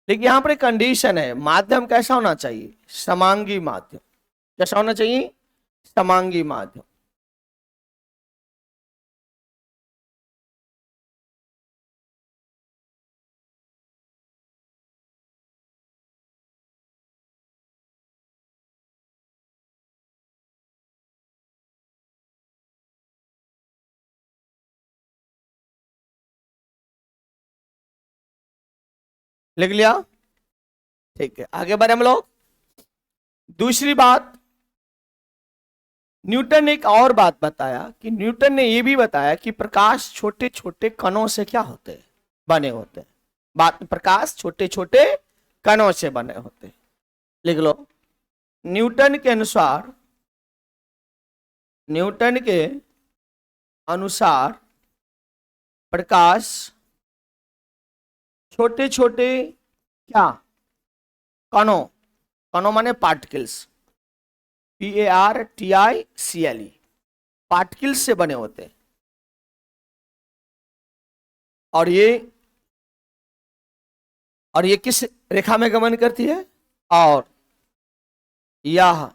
लेकिन यहां पर एक कंडीशन है, माध्यम कैसा होना चाहिए? समांगी माध्यम। कैसा होना चाहिए? समांगी माध्यम। लिख लिया? ठीक है, आगे बढ़े हम लोग। दूसरी बात, न्यूटन ने एक और बात बताया कि न्यूटन ने यह भी बताया कि प्रकाश छोटे छोटे कणों से क्या होते हैं, बने होते हैं। बात, प्रकाश छोटे छोटे कणों से बने होते हैं। लिख लो, न्यूटन के अनुसार, न्यूटन के अनुसार प्रकाश छोटे छोटे क्या, कणों, कणों माने पार्टिकल्स, PARTICLE, पार्टिकल्स से बने होते हैं। और ये किस रेखा में गमन करती है? और यह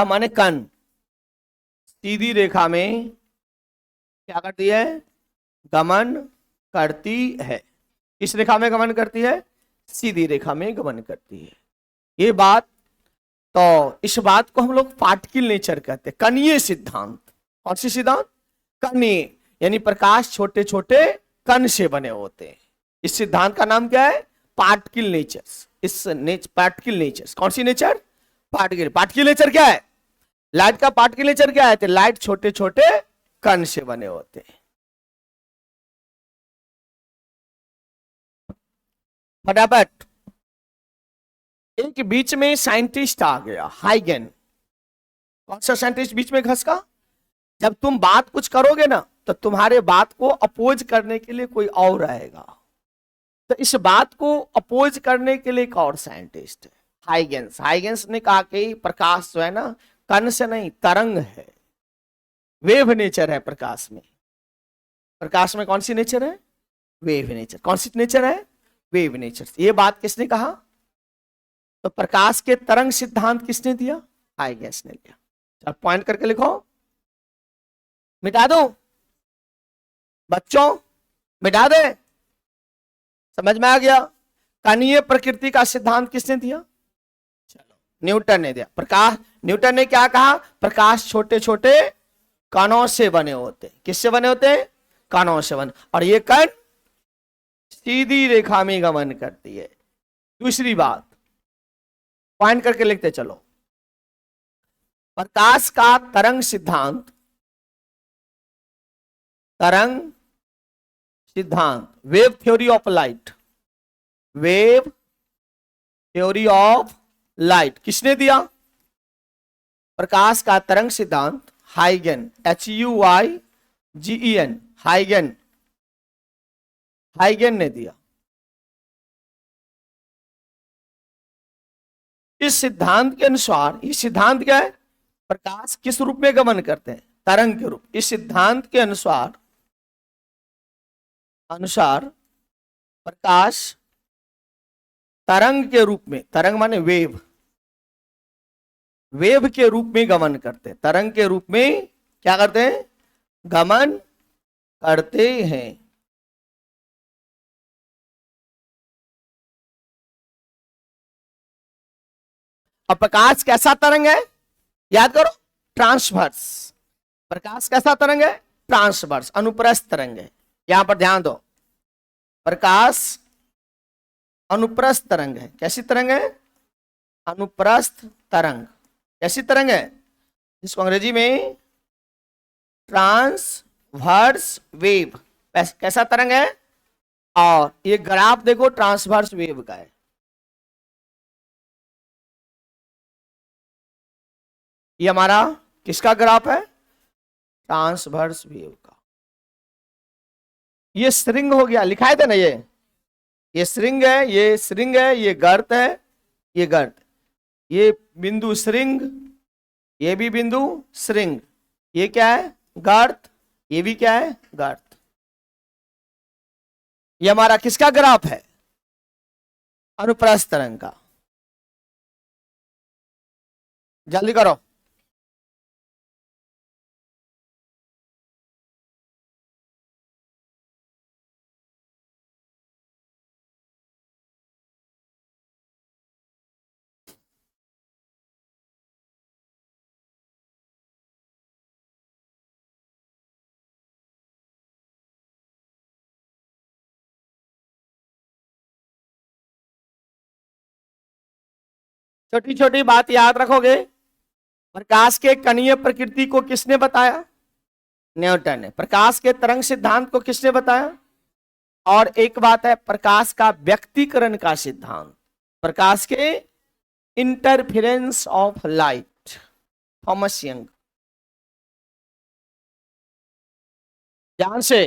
माने कण सीधी रेखा में क्या करती है? गमन करती है। इस रेखा में गमन करती है, सीधी रेखा में गमन करती है। ये बात, तो इस बात को हम लोग पार्टिकल नेचर कहते हैं, कणीय सिद्धांत। कौन सी सिद्धांत? कणीय, यानी प्रकाश छोटे छोटे कण से बने होते हैं। इस सिद्धांत का नाम क्या है? Particle nature. पार्टिकल नेचर, कौन see nature? Particle. Particle nature क्या है? लाइट का पार्टिकल नेचर क्या है? तो लाइट छोटे छोटे कण से बने होते हैं। फटाफट, एक बीच में साइंटिस्ट आ गया, हाइगन। कौन सा साइंटिस्ट बीच में घस का? जब तुम बात कुछ करोगे ना, तो तुम्हारे बात को अपोज करने के लिए कोई और आएगा। तो इस बात को अपोज करने के लिए एक और साइंटिस्ट है, हाइगेंस। हाइगेंस ने कहा कि प्रकाश जो है ना, कण से नहीं, तरंग है, वेव नेचर है प्रकाश में। प्रकाश में कौन सी नेचर है? Wave nature. कौन सी नेचर है? Wave nature. ये बात किसने कहा? तो प्रकाश के तरंग सिद्धांत किसने दिया? हाइगेंस ने दिया। चल पॉइंट करके लिखो, मिटा दो बच्चों, मिटा दे। समझ में आ गया? कणीय प्रकृति का सिद्धांत किसने दिया? चलो, न्यूटन ने दिया। प्रकाश, न्यूटन ने क्या कहा? प्रकाश छोटे छोटे कणों से बने होते। किससे बने होते? कणों से बने, और ये कण सीधी रेखा में गमन करती है। दूसरी बात, पॉइंट करके लिखते चलो, प्रकाश का तरंग सिद्धांत, तरंग सिद्धांत, wave theory of light, wave theory of light किसने दिया? प्रकाश का तरंग सिद्धांत हाइगन, HUYGEN, हाइगन, हाइगन ने दिया। इस सिद्धांत के अनुसार, ये सिद्धांत क्या है? प्रकाश किस रूप में गमन करते हैं? तरंग के रूप। इस सिद्धांत के अनुसार प्रकाश तरंग के रूप में, तरंग माने वेव, वेव के रूप में गमन करते हैं, तरंग के रूप में क्या करते हैं? गमन करते हैं। अब प्रकाश कैसा तरंग है? याद करो, ट्रांसवर्स। प्रकाश कैसा तरंग है? ट्रांसवर्स, अनुप्रस्थ तरंग है। यहां पर ध्यान दो, प्रकाश अनुप्रस्थ तरंग है। कैसी तरंग है? अनुप्रस्थ तरंग। कैसी तरंग है? जिसको अंग्रेजी में ट्रांसवर्स वेव। कैसा तरंग है? और ये ग्राफ देखो, ट्रांसवर्स वेव का है। ये हमारा किसका ग्राफ है? ट्रांसवर्स वेव का। ये स्ट्रिंग हो गया, लिखाए थे ना, ये स्ट्रिंग है, ये स्ट्रिंग है, ये गर्त है, ये गर्त, ये बिंदु स्ट्रिंग, ये भी बिंदु स्ट्रिंग, ये क्या है? गर्त, ये भी क्या है? गर्त। ये हमारा किसका ग्राफ है? अनुप्रस्थ तरंग का। जल्दी करो। छोटी छोटी बात याद रखोगे। प्रकाश के कणीय प्रकृति को किसने बताया? न्यूटन ने। प्रकाश के तरंग सिद्धांत को किसने बताया? और एक बात है, प्रकाश का व्यक्तीकरण का सिद्धांत, प्रकाश के interference of light, Thomas young. ध्यान से,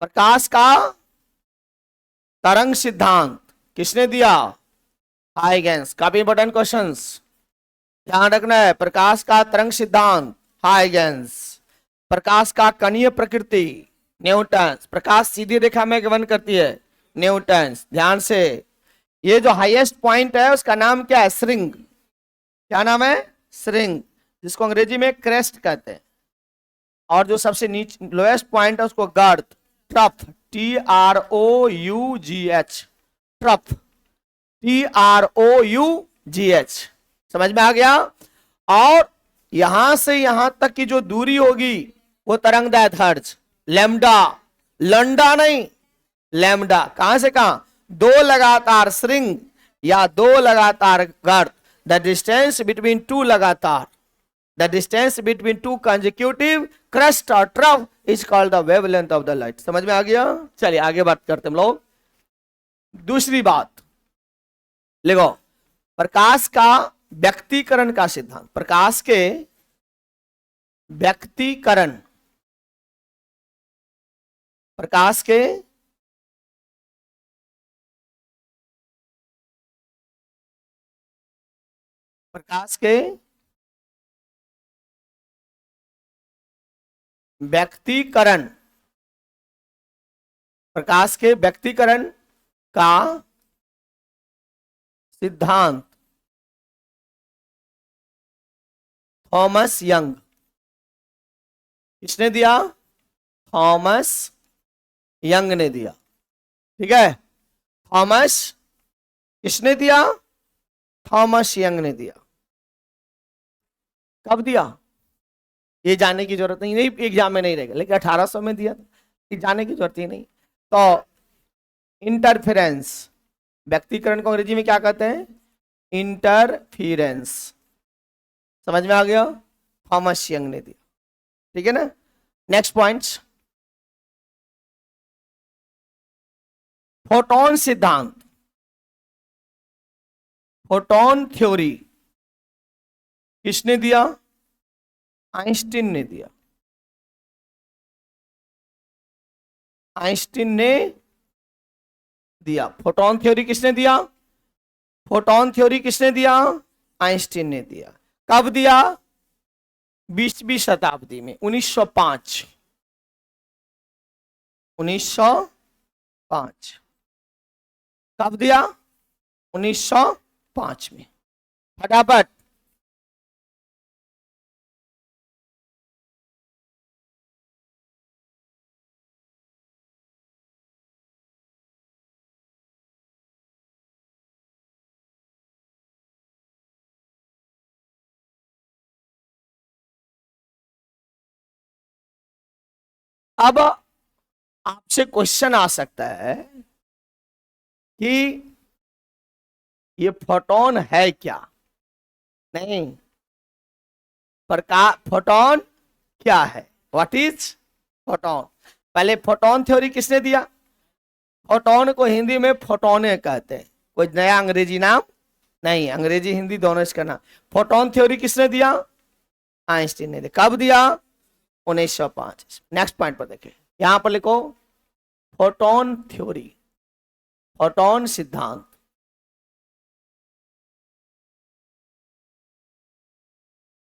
प्रकाश का तरंग सिद्धांत किसने दिया? हाइगेंस। काफी इंपॉर्टेंट क्वेश्चंस ध्यान रखना है। प्रकाश का तरंग सिद्धांत हाइगेंस। प्रकाश का कणीय प्रकृति न्यूटन। प्रकाश सीधी रेखा में गमन करती है न्यूटन। ध्यान से, ये जो हाईएस्ट पॉइंट है उसका नाम क्या है? श्रिंग। क्या नाम है? श्रिंग, जिसको अंग्रेजी में क्रेस्ट कहते हैं। और जो सबसे नीचे लोएस्ट पॉइंट है उसको girth, trough, TROUGH, trough, TROUGH। समझ में आ गया? और यहां से यहां तक की जो दूरी होगी वो तरंगदैर्ध्य लैम्डा, लंडा नहीं, लैम्डा। कहां से कहां? दो लगातार श्रिंग या दो लगातार गर्थ, द डिस्टेंस बिटवीन टू लगातार, the distance between two consecutive crest और trough is called the wavelength of the light. समझ में आ गया? चलिए आगे बात करते हम लोग। दूसरी बात लिखो, प्रकाश का व्यक्तीकरण का सिद्धांत। प्रकाश के व्यक्तीकरण, प्रकाश के व्यक्तीकरण, प्रकाश के व्यक्तीकरण का सिद्धांत थॉमस यंग। किसने दिया? थॉमस यंग ने दिया। ठीक है, थॉमस किसने दिया? थॉमस यंग ने दिया। कब दिया ये जानने की जरूरत नहीं, एग्जाम में नहीं रहेगा, लेकिन 1800 में दिया था, जानने की जरूरत ही नहीं। तो इंटरफेरेंस, व्यक्तीकरण को अंग्रेजी में क्या कहते हैं? इंटरफेरेंस। समझ में आ गया? थॉमस यंग ने दिया। ठीक है ना? नेक्स्ट पॉइंट्स, फोटोन सिद्धांत, फोटोन थ्योरी किसने दिया? आइंस्टीन ने दिया। आइंस्टीन ने दिया। फोटोन थ्योरी किसने दिया? फोटोन थ्योरी किसने दिया? आइंस्टीन ने दिया। कब दिया? 20वीं शताब्दी में, 1905। 1905 कब दिया? 1905 में। फटाफट, अब आपसे क्वेश्चन आ सकता है कि ये फोटोन है क्या? नहीं, प्रकाश, फोटोन क्या है? What is photon? पहले फोटोन थ्योरी किसने दिया? फोटोन को हिंदी में फोटोने कहते हैं, कोई नया अंग्रेजी नाम नहीं, अंग्रेजी हिंदी दोनों इसका नाम। फोटोन थ्योरी किसने दिया? आइंस्टीन ने दिया। कब दिया? 1905। नेक्स्ट पॉइंट पर देखिए, यहां पर लिखो फोटोन थ्योरी, फोटोन सिद्धांत।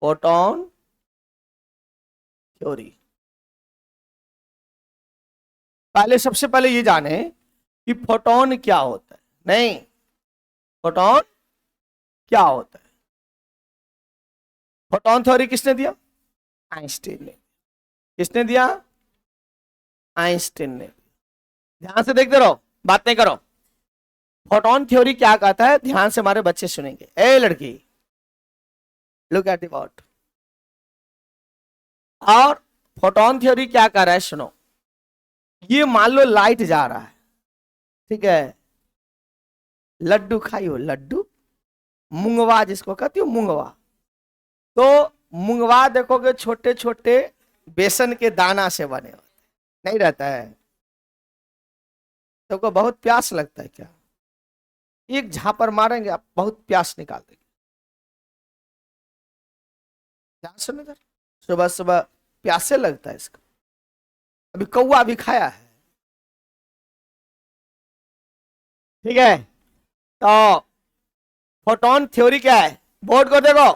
फोटोन थ्योरी, पहले सबसे पहले ये जाने कि फोटोन क्या होता है। नहीं, फोटोन क्या होता है? फोटोन थ्योरी किसने दिया? आइंस्टीन ने। किसने दिया? आइंस्टीन ने। ध्यान से देखते रहो, बात नहीं करो। फोटोन थ्योरी क्या कहता है? ध्यान से हमारे बच्चे सुनेंगे। ए लड़की, लुक एट द बोर्ड। और फोटोन थ्योरी क्या कर रहा है सुनो। ये मान लो लाइट जा रहा है, ठीक है, लड्डू खाई हो, लड्डू मुंगवा जिसको कहती हो मुंगवा। तो मुंगवा देखोगे छोटे छोटे बेसन के दाना से बने होते, नहीं रहता है? तुमको बहुत प्यास लगता है क्या? एक झापर मारेंगे आप, बहुत प्यास निकाल देंगे। ध्यान सुनो इधर, सुबह सुबह प्यासे लगता है इसका। अभी कौवा भी खाया है, ठीक है? तो फोटोन थ्योरी क्या है, बोर्ड को देखो।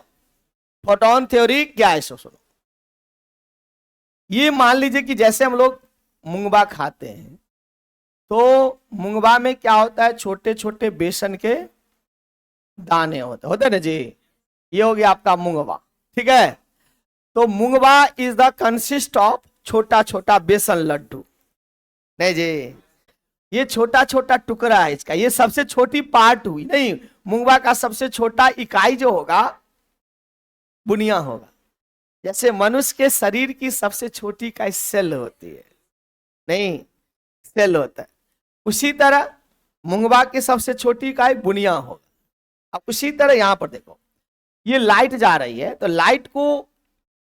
फोटोन थ्योरी क्या है, सो सुनो। ये मान लीजिए कि जैसे हम लोग मुंगबा खाते हैं, तो मुंगबा में क्या होता है, छोटे छोटे बेसन के दाने होते हैं ना जी। ये हो गया आपका मुंगबा, ठीक है? तो मुंगबा इज द कंसिस्ट ऑफ छोटा छोटा बेसन लड्डू, नहीं जी, ये छोटा छोटा टुकड़ा है इसका, ये सबसे छोटी पार्ट हुई। नहीं, मुंगबा का सबसे छोटा इकाई जो होगा बुनिया होगा। जैसे मनुष्य के शरीर की सबसे छोटी इकाई सेल होती है, नहीं, सेल होता है, उसी तरह मुंगबा की सबसे छोटी इकाई बुनिया होगा। अब उसी तरह यहां पर देखो, ये लाइट जा रही है, तो लाइट को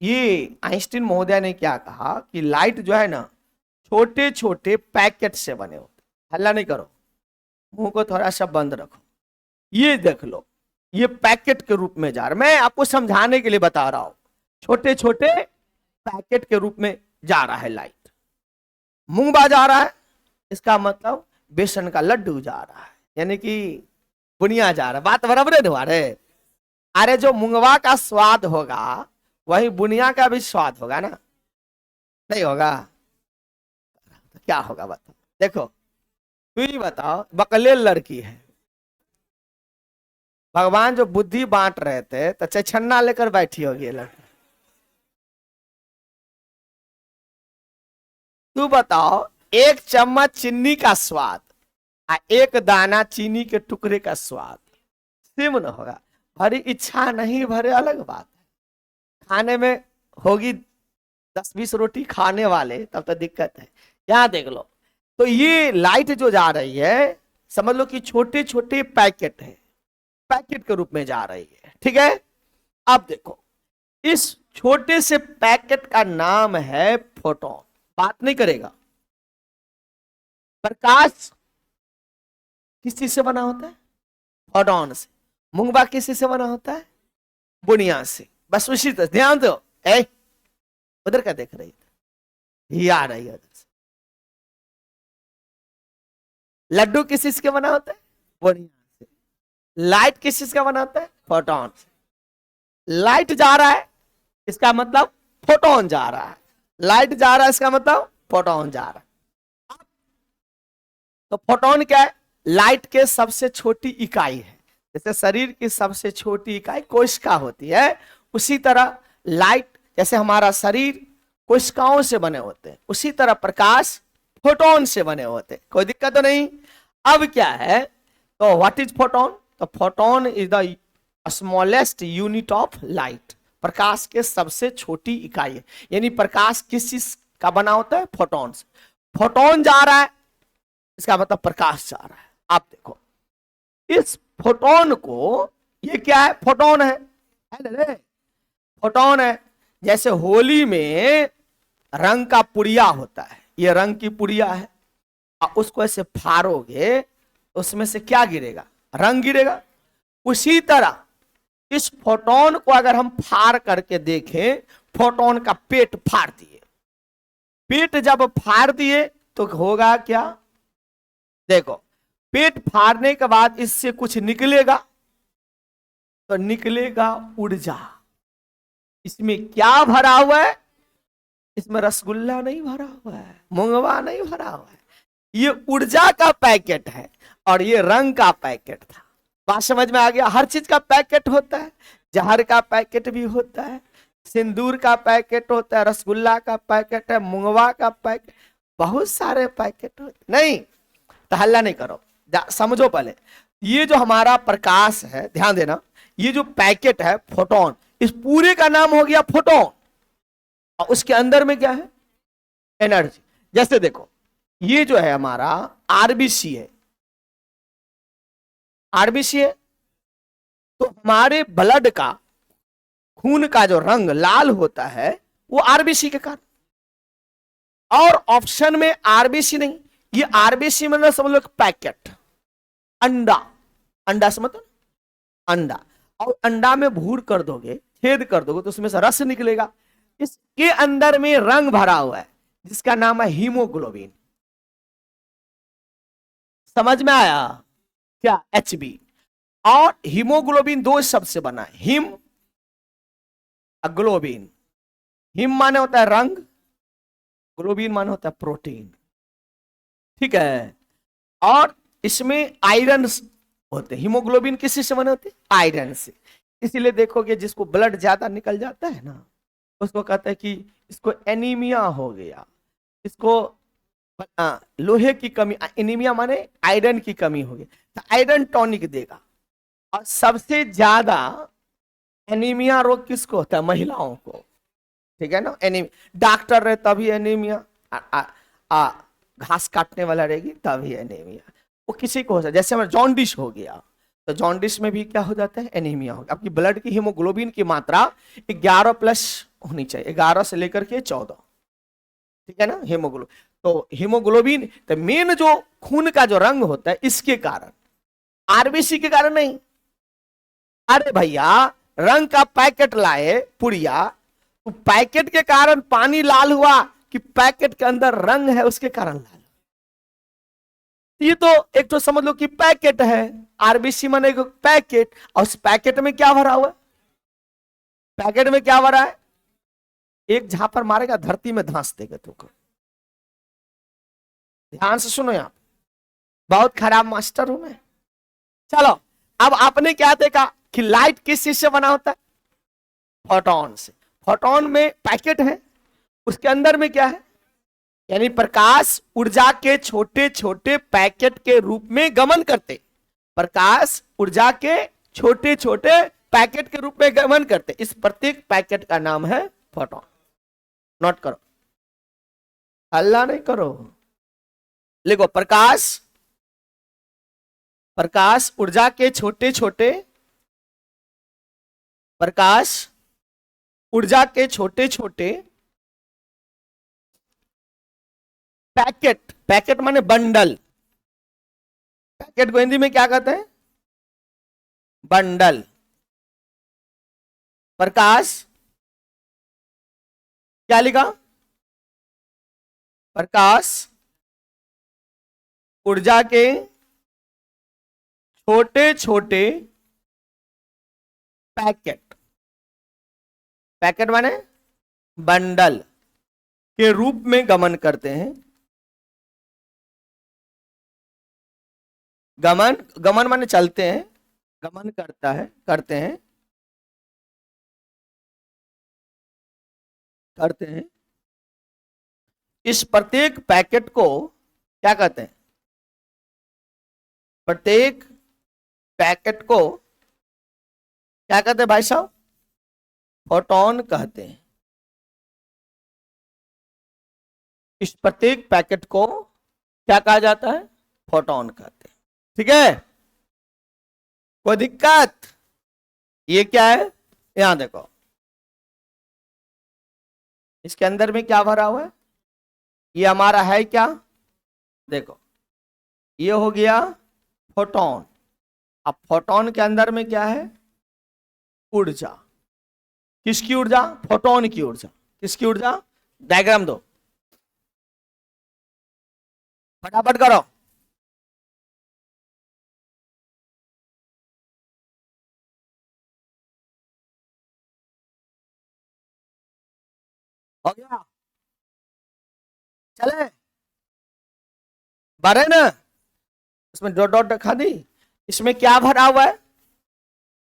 ये आइंस्टीन महोदय ने क्या कहा कि लाइट जो है ना छोटे छोटे पैकेट से बने होते। हल्ला नहीं करो, मुंह को थोड़ा सा बंद रखो। ये देख लो, ये पैकेट के रूप में जा रहा, मैं आपको समझाने के लिए बता रहा हूं, छोटे छोटे पैकेट के रूप में जा रहा है लाइट। मुंगबा जा रहा है, इसका मतलब बेसन का लड्डू जा रहा है, यानी कि बुनिया जा रहा है। बात बराबर है तुम्हारे? अरे जो मुंगवा का स्वाद होगा वही बुनिया का भी स्वाद होगा ना, नहीं होगा? तो क्या होगा बताओ? देखो तू ही बताओ, बकलेल लड़की है, भगवान जो बुद्धि बांट रहे थे तो छछन्ना लेकर बैठी होगी लड़की। तू बताओ, एक चम्मच चीनी का स्वाद और एक दाना चीनी के टुकड़े का स्वाद सेम न होगा। भरी इच्छा नहीं भरे अलग बात है, खाने में होगी 10-20 रोटी खाने वाले तब तो दिक्कत है। यहां देख लो, तो ये लाइट जो जा रही है समझ लो कि छोटे छोटे पैकेट है, पैकेट के रूप में जा रही है, ठीक है? अब देखो, इस छोटे से पैकेट का नाम है फोटोन। बात नहीं करेगा, प्रकाश किस चीज से बना होता है? फोटोन से। मुंगबा किस चीज से बना होता है? बुनिया से। बस उसी तरह ध्यान दो। ए उधर क्या देख रही है? ये आ रही है उधर से। लड्डू किस चीज के बना होता है? बुनिया से। लाइट किस चीज का बना होता है? फोटोन से। लाइट जा रहा है, इसका मतलब फोटोन जा रहा है। लाइट जा रहा है, इसका मतलब फोटोन जा रहा है। तो फोटोन क्या है? लाइट के सबसे छोटी इकाई है। जैसे शरीर की सबसे छोटी इकाई कोशिका होती है, उसी तरह लाइट, जैसे हमारा शरीर कोशिकाओं से बने होते हैं, उसी तरह प्रकाश फोटोन से बने होते हैं। कोई दिक्कत तो नहीं? अब क्या है, तो व्हाट इज फोटोन? तो photon is the smallest unit of light. प्रकाश के सबसे छोटी इकाई है। यानी प्रकाश किस चीज का बना होता है? फोटोन से। फोटोन जा रहा है, इसका मतलब प्रकाश जा रहा है। आप देखो, इस फोटोन को, ये क्या है? फोटोन है ना? फोटोन है। जैसे होली में रंग का पुड़िया होता है, ये रंग की पुड़िया है, और उसको ऐसे फाड़ोगे उसमें से क्या गिरेगा? रंग गिरेगा। उसी तरह इस फोटोन को अगर हम फाड़ करके देखें, फोटोन का पेट फाड़ दिए, पेट जब फाड़ दिए तो होगा क्या? देखो, पेट फाड़ने के बाद इससे कुछ निकलेगा, तो निकलेगा ऊर्जा। इसमें क्या भरा हुआ है? इसमें रसगुल्ला नहीं भरा हुआ है, मुंगवा नहीं भरा हुआ है, ये ऊर्जा का पैकेट है और ये रंग का पैकेट था। बात समझ में आ गया? हर चीज का पैकेट होता है, जहर का पैकेट भी होता है, सिंदूर का पैकेट होता है, रसगुल्ला का पैकेट है, मुंगवा का पैकेट, बहुत सारे पैकेट होते। नहीं तो हल्ला नहीं करो, समझो पहले। ये जो हमारा प्रकाश है, ध्यान देना, ये जो पैकेट है फोटोन, इस पूरे का नाम हो गया फोटोन। और उसके अंदर में क्या है? एनर्जी। जैसे देखो, ये जो है हमारा आरबीसी है, आरबीसी है, तो हमारे ब्लड का, खून का जो रंग लाल होता है वो आरबीसी के कारण। और ऑप्शन में आरबीसी नहीं, ये आरबीसी मतलब समझ लो पैकेट, अंडा, अंडा समझ लो, अंडा। और अंडा में भूर कर दोगे, छेद कर दोगे तो उसमें से रस निकलेगा। इसके अंदर में रंग भरा हुआ है जिसका नाम है हीमोग्लोबिन। समझ में आया क्या? एचबी। और हीमोग्लोबिन दो शब्द से बना है, हिम, ग्लोबिन। हिम माने होता है रंग, ग्लोबिन माने होता है प्रोटीन, ठीक है। और इसमें आयरन होते हैं। हीमोग्लोबिन किसी से बने होते हैं? आयरन से। इसीलिए देखोगे जिसको ब्लड ज्यादा निकल जाता है ना, उसको कहते हैं कि इसको एनीमिया हो गया, इसको लोहे की कमी, एनीमिया माने आयरन की कमी हो गई, तो आयरन टॉनिक देगा। और सबसे ज्यादा एनीमिया रोग किसको होता है? महिलाओं को, ठीक है ना। एनीमिया, डॉक्टर रहे तभी एनीमिया, घास काटने वाला रहेगी तभी एनीमिया। वो किसी को हो सकता है, जैसे हमारा जॉन्डिस हो गया तो जॉन्डिस में भी क्या हो जाता है? एनीमिया हो गया। आपकी ब्लड की हीमोग्लोबिन की मात्रा 11 प्लस होनी चाहिए, 11 से लेकर के 14, ठीक है ना, हीमोग्लोबिन। तो हीमोग्लोबिन तो मेन जो खून का जो रंग होता है इसके कारण, आरबीसी के कारण नहीं। अरे भैया रंग का पैकेट लाए पुड़िया, तो पैकेट के कारण पानी लाल हुआ कि पैकेट के अंदर रंग है उसके कारण लाल? ये तो एक तो समझ लो कि पैकेट है, आरबीसी माने पैकेट, और उस पैकेट में क्या भरा हुआ है? पैकेट में क्या भरा है? एक झापर मारेगा धरती में धंस देगा तुमको। ध्यान से सुनो, यहां बहुत खराब मास्टर हूं मैं। चलो अब आपने क्या देखा कि लाइट किस चीज से बना होता है? फोटोन से। फोटोन में पैकेट है, उसके अंदर में क्या है? यानी प्रकाश ऊर्जा के छोटे छोटे पैकेट के रूप में गमन करते, प्रकाश ऊर्जा के छोटे छोटे पैकेट के रूप में गमन करते। इस प्रत्येक पैकेट का नाम है फोटोन। नोट करो, हल्ला नहीं करो, लिखो। प्रकाश, प्रकाश ऊर्जा के छोटे छोटे, प्रकाश ऊर्जा के छोटे छोटे पैकेट, पैकेट माने बंडल, पैकेट को हिंदी में क्या कहते हैं? बंडल। प्रकाश क्या लिखा? प्रकाश ऊर्जा के छोटे छोटे पैकेट, पैकेट माने बंडल के रूप में गमन करते हैं। गमन, गमन माने चलते हैं, गमन करता है, करते हैं, करते हैं। इस प्रत्येक पैकेट को क्या कहते हैं? प्रत्येक पैकेट को क्या कहते हैं भाई साहब? फोटोन कहते हैं। इस प्रत्येक पैकेट को क्या कहा जाता है? फोटोन कहते हैं, ठीक है। कोई दिक्कत? ये क्या है? यहां देखो, इसके अंदर में क्या भरा हुआ है? ये हमारा है क्या? देखो, ये हो गया फोटोन। अब फोटोन के अंदर में क्या है? ऊर्जा। किसकी ऊर्जा? फोटोन की ऊर्जा। किसकी ऊर्जा? डायग्राम दो, फटाफट करो। हो गया? चले भरे ना, इसमें डॉट डॉट दिखा दी। इसमें क्या भरा हुआ है?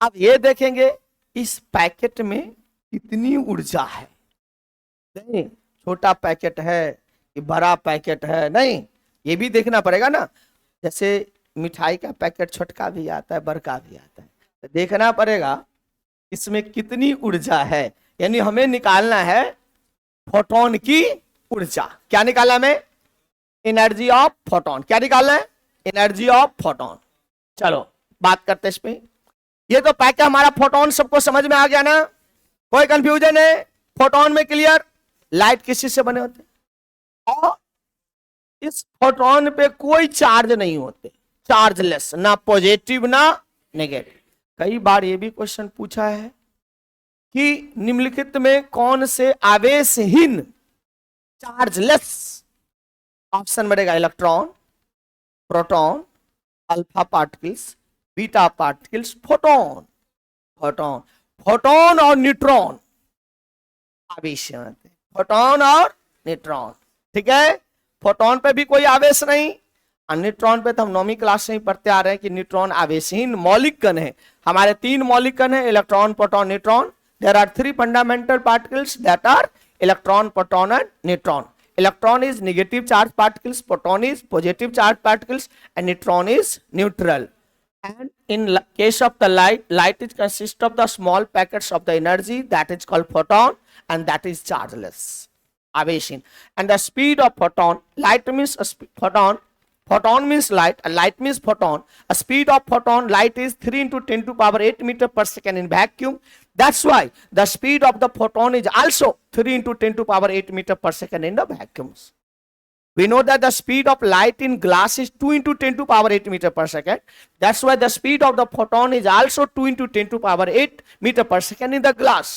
अब ये देखेंगे इस पैकेट में कितनी ऊर्जा है। नहीं छोटा पैकेट है कि बड़ा पैकेट है, नहीं, ये भी देखना पड़ेगा ना। जैसे मिठाई का पैकेट छोटका भी आता है, बड़का भी आता है, तो देखना पड़ेगा इसमें कितनी ऊर्जा है। यानी हमें निकालना है फोटोन की ऊर्जा। क्या निकालना हमें? Energy of photon. क्या निकालना है? Energy of photon. चलो बात करते हैं इस पे। ये तो पैक है हमारा फोटोन, सबको समझ में आ गया ना? कोई कंफ्यूजन है फोटोन में? क्लियर? लाइट किसी से बने होते और इस फोटोन पे कोई चार्ज नहीं होते, चार्जलेस, ना पॉजिटिव ना नेगेटिव। कई बार ये भी क्वेश्चन पूछा है कि निम्नलिखित में कौन से आवेशहीन चार्जलेस, ऑप्शन बढ़ेगा electron, proton, alpha particles, beta particles, photon. Photon, photon और न्यूट्रॉन आवेश होते, फोटोन और न्यूट्रॉन। ठीक है, फोटोन पे भी कोई आवेश नहीं और न्यूट्रॉन पे तो हम 9वीं क्लास से ही पढ़ते आ रहे हैं कि न्यूट्रॉन आवेशहीन मौलिक कण है। हमारे 3 मौलिक कण है, electron, proton, neutron. There are 3 fundamental particles that are electron, proton and neutron. Electron is negative charge particles, proton is positive charge particles, and neutron is neutral. And in case of the light, light is consist of the small packets of the energy that is called photon, and that is chargeless, avation. And the speed of photon, light means photon, photon means light, and light means photon. A speed of photon light is 3 into 10 to power 8 meter per second in vacuum. That's why the speed of the photon is also 3 into 10 to power 8 meter per second in the vacuums. We know that the speed of light in glass is 2 into 10 to power 8 meter per second. That's why the speed of the photon is also 2 into 10 to power 8 meter per second in the glass.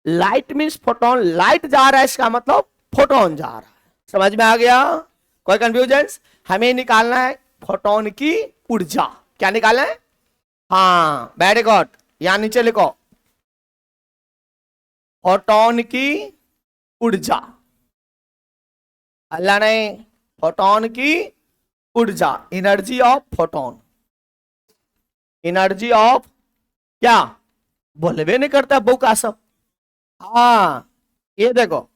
Light means photon, light जा रहा है इसका मतलब photon जा रहा है। समझ में आ गया? कोई कंफ्यूजन? हमें निकालना है फोटोन की ऊर्जा। क्या निकालना है? हाँ, वेरी गुड। यहां नीचे लिखो फोटोन की ऊर्जा। अल्लाह नहीं, फोटोन की ऊर्जा, energy of photon, energy of क्या बोलवे नहीं करता बुक का सब। हाँ, ये देखो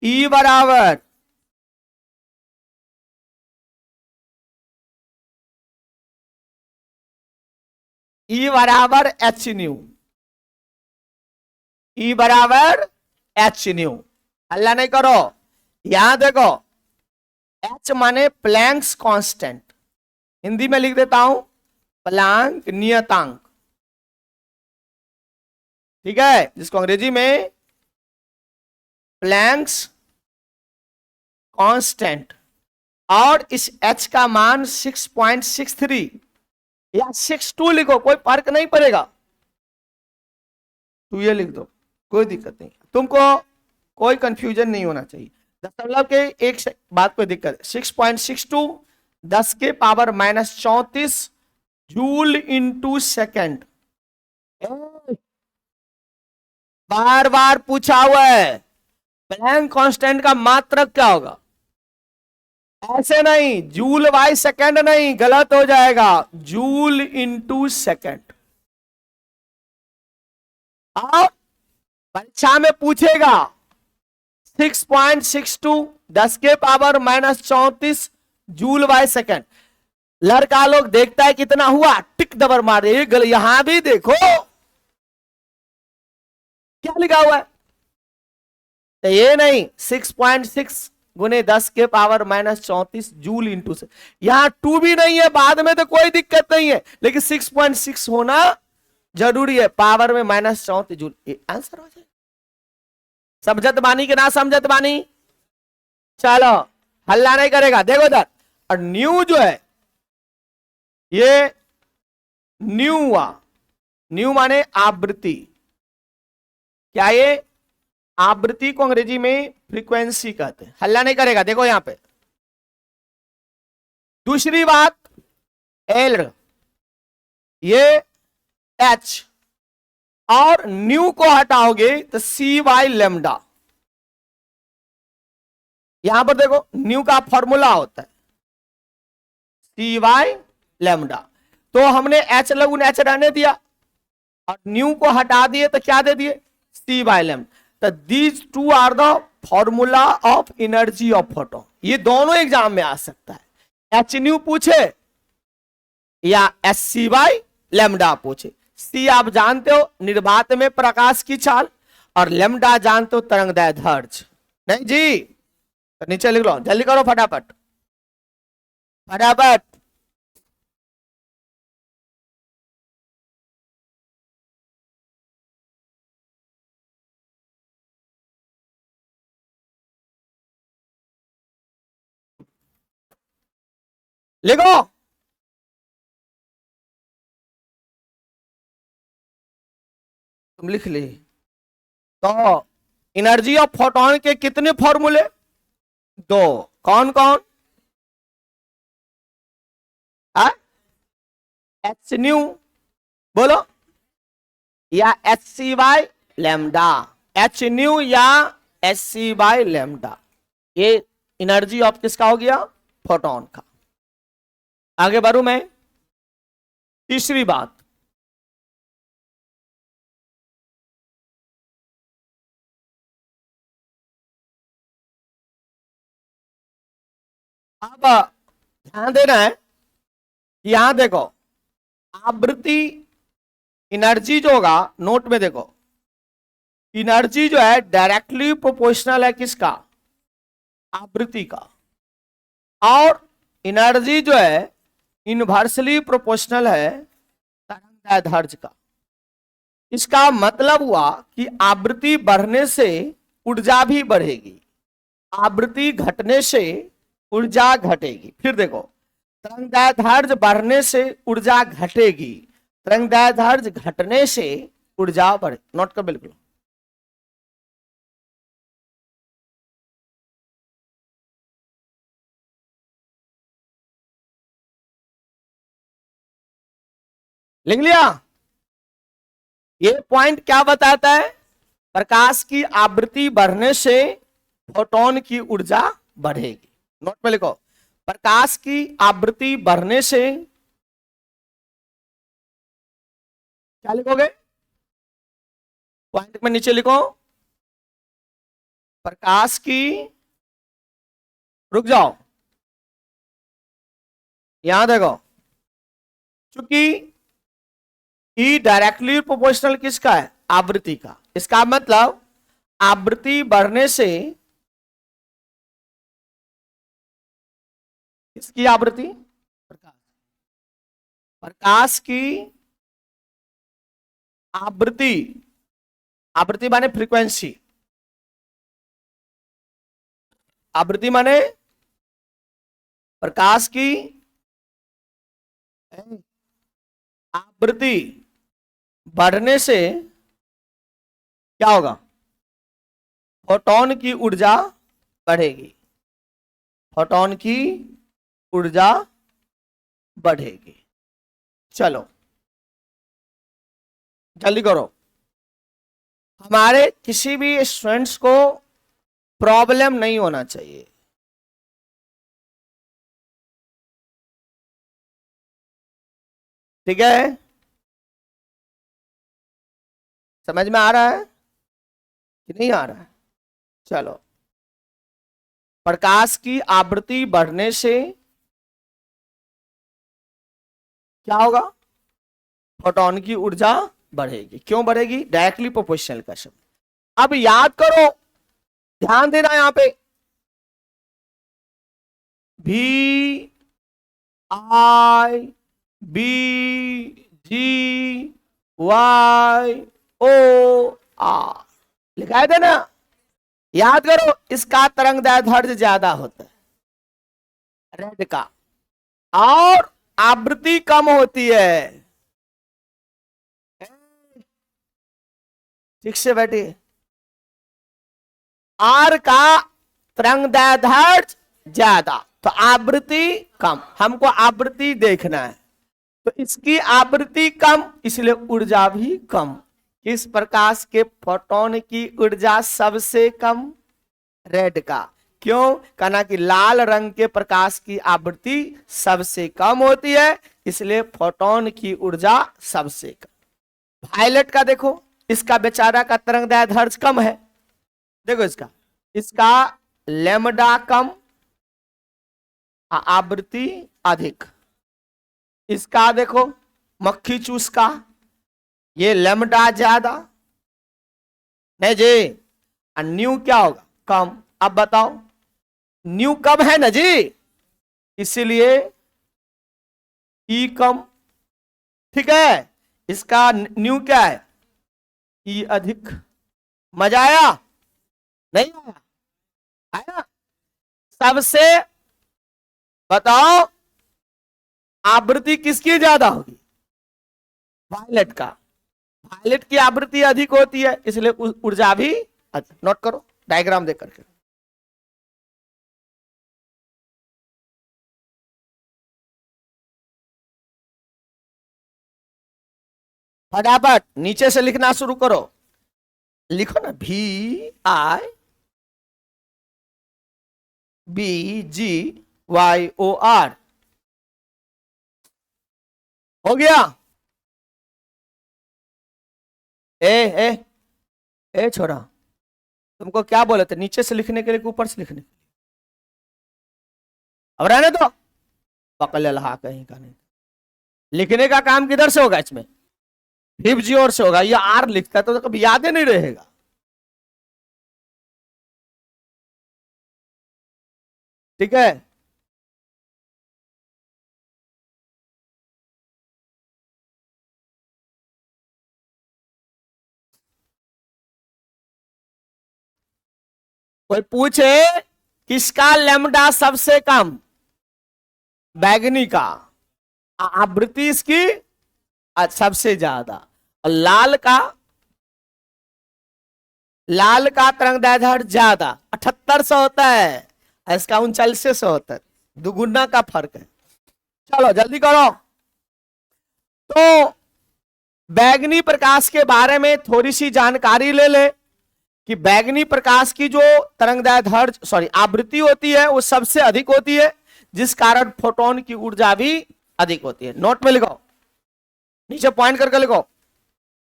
E बराबर एच न्यू, E बराबर एच न्यू। अल्लाह नहीं करो, यहां देखो H माने प्लैंक्स कांस्टेंट, हिंदी में लिख देता हूं प्लैंक नियतांक। ठीक है, जिसको अंग्रेजी में प्लैंक्स कांस्टेंट, और इस H का मान 6.63 या 62 लिखो, कोई फर्क नहीं पड़ेगा, तू ये लिख दो, कोई दिक्कत नहीं, तुमको कोई कंफ्यूजन नहीं होना चाहिए। दशमलव के एक बात कोई दिक्कत, 6.62 10 के पावर -34 जूल इंटू सेकेंड। बार बार पूछा हुआ है प्लैंक कांस्टेंट का मात्रक क्या होगा, ऐसे नहीं, जूल बाई सेकेंड नहीं, गलत हो जाएगा, जूल इंटू सेकेंड। और परीक्षा में पूछेगा 6.62 10 के पावर -34 जूल बाई सेकेंड। लड़का लोग देखता है कितना हुआ, टिक दबर मारे, यहां भी देखो क्या लिखा हुआ है, तो ये नहीं 6.6 गुने 10 के पावर -34 जूल इंटू से, यहां 2 भी नहीं है, बाद में तो कोई दिक्कत नहीं है, लेकिन 6.6 होना जरूरी है, पावर में -34 जूल, ये आंसर हो जाए। समझत बानी कि ना समझत बानी? चलो, हल्ला नहीं करेगा, देखो इधर। और न्यू जो है, ये न्यू हुआ, न्यू माने आवृत्ति। क्या ये आवृत्ति को अंग्रेजी में फ्रीक्वेंसी कहते हैं। हल्ला नहीं करेगा, देखो यहां पे। दूसरी बात, एल, ये एच, और न्यू को हटाओगे तो सी वाई लेमडा। यहां पर देखो न्यू का फॉर्मूला होता है सी वाई लेमडा, तो हमने एच लगुन एच रहने दिया और न्यू को हटा दिए तो क्या दे दिए, सी वाई लेमडा। तो these two are the formula of energy of photon. ये दोनों एग्जाम में आ सकता है, एच न्यू पूछे या एस सी वाई लेमडा पूछे। सी आप जानते हो निर्वात में प्रकाश की चाल, और लेमडा जानते हो तरंगदैर्घ्य हर्ट्ज। नहीं जी, तो नीचे लिख लो, जल्दी करो फटाफट फटाफट। लिखो। तुम लिख ली। तो एनर्जी ऑफ फोटोन के कितने फॉर्मूले? दो। कौन कौन? एच न्यू बोलो, या h c by lambda. H nu या एच सी बाय लैम्डा, ये एनर्जी ऑफ किसका हो गया? फोटोन का। आगे बढ़ू मैं। तीसरी बात, अब ध्यान देना है, यहां देखो आवृत्ति एनर्जी जो होगा, नोट में देखो, एनर्जी जो है डायरेक्टली प्रोपोर्शनल है किसका? आवृत्ति का। और एनर्जी जो है इनवर्सली प्रोपोर्शनल है तरंगदैर्ध्य का। इसका मतलब हुआ कि आवृत्ति बढ़ने से ऊर्जा भी बढ़ेगी, आवृत्ति घटने से ऊर्जा घटेगी। फिर देखो, तरंगदैर्ध्य बढ़ने से ऊर्जा घटेगी, तरंगदैर्ध्य घटने से ऊर्जा बढ़े। नोट कर बिल्कुल। लिख लिया? ये पॉइंट क्या बताता है? प्रकाश की आवृत्ति बढ़ने से फोटोन की ऊर्जा बढ़ेगी। नोट में लिखो, प्रकाश की आवृत्ति बढ़ने से क्या लिखोगे? पॉइंट में नीचे लिखो, प्रकाश की, रुक जाओ, यहां देखो, चूंकि ई डायरेक्टली प्रोपोर्शनल किसका है? आवृत्ति का। इसका मतलब आवृत्ति बढ़ने से, किसकी आवृत्ति? प्रकाश। प्रकाश की आवृत्ति, आवृत्ति माने फ्रीक्वेंसी, आवृत्ति माने प्रकाश की आवृत्ति बढ़ने से क्या होगा? फोटोन की ऊर्जा बढ़ेगी, फोटोन की ऊर्जा बढ़ेगी। चलो जल्दी करो, हमारे किसी भी स्टूडेंट्स को प्रॉब्लम नहीं होना चाहिए। ठीक है? समझ में आ रहा है कि नहीं आ रहा है? चलो, प्रकाश की आवृत्ति बढ़ने से क्या होगा? फोटोन की ऊर्जा बढ़ेगी। क्यों बढ़ेगी? डायरेक्टली प्रोपोर्शनल का शब्द। अब याद करो, ध्यान देना यहां पे, भी आई बी जी वाई ओ आर लिखा है ना? याद करो, इसका तरंगदैर्ध्य ज्यादा होता है रेड का, और आवृत्ति कम होती है। ठीक से बैठिए। आर का तरंगदैर्ध्य ज्यादा तो आवृत्ति कम। हमको आवृत्ति देखना है, तो इसकी आवृत्ति कम, इसलिए ऊर्जा भी कम। किस प्रकाश के फोटोन की ऊर्जा सबसे कम? रेड का। क्यों? कहना कि लाल रंग के प्रकाश की आवृत्ति सबसे कम होती है, इसलिए फोटोन की ऊर्जा सबसे कम। वायलेट का देखो, इसका बेचारा का तरंगदैर्ध्य कम है। देखो इसका, इसका लैम्डा कम, आवृत्ति अधिक। इसका देखो मक्खी चूस का, ये लैम्डा ज्यादा, नहीं जी, न्यू क्या होगा? कम। अब बताओ, न्यू कम है ना जी, इसीलिए ई कम। ठीक है? इसका न्यू क्या है? ई अधिक। मजा आया? नहीं आया? आया? सबसे बताओ, आवृत्ति किसकी ज्यादा होगी? वायलेट का। वायलेट की आवृत्ति अधिक होती है, इसलिए ऊर्जा भी अधिक। नोट करो डायग्राम देख करके। फटाफट नीचे से लिखना शुरू करो। लिखो ना, VIBGYOR। हो गया? ए ए छोरा, तुमको क्या बोले थे नीचे से लिखने के लिए, ऊपर से लिखने के लिए? अब रहने दो, पकड़ लहा कहीं का नहीं। लिखने का काम किधर से होगा इसमें? हिप जी और से होगा। ये आर लिखता है तो कभी याद ही नहीं रहेगा। ठीक है, कोई पूछे किसका लेमडा सबसे कम? बैगनी का। आवृत्ति इसकी सबसे ज्यादा। और लाल का तरंगदैर्ध्य ज्यादा 7800 होता है, इसका 3900 होता है, दुगुना का फर्क है। चलो जल्दी करो। तो बैगनी प्रकाश के बारे में थोड़ी सी जानकारी ले ले कि बैगनी प्रकाश की जो तरंगदैर्ध्य आवृत्ति होती है वो सबसे अधिक होती है, जिस कारण फोटोन की ऊर्जा भी अधिक होती है। नोट में लिखो, नीचे पॉइंट करके लिखो।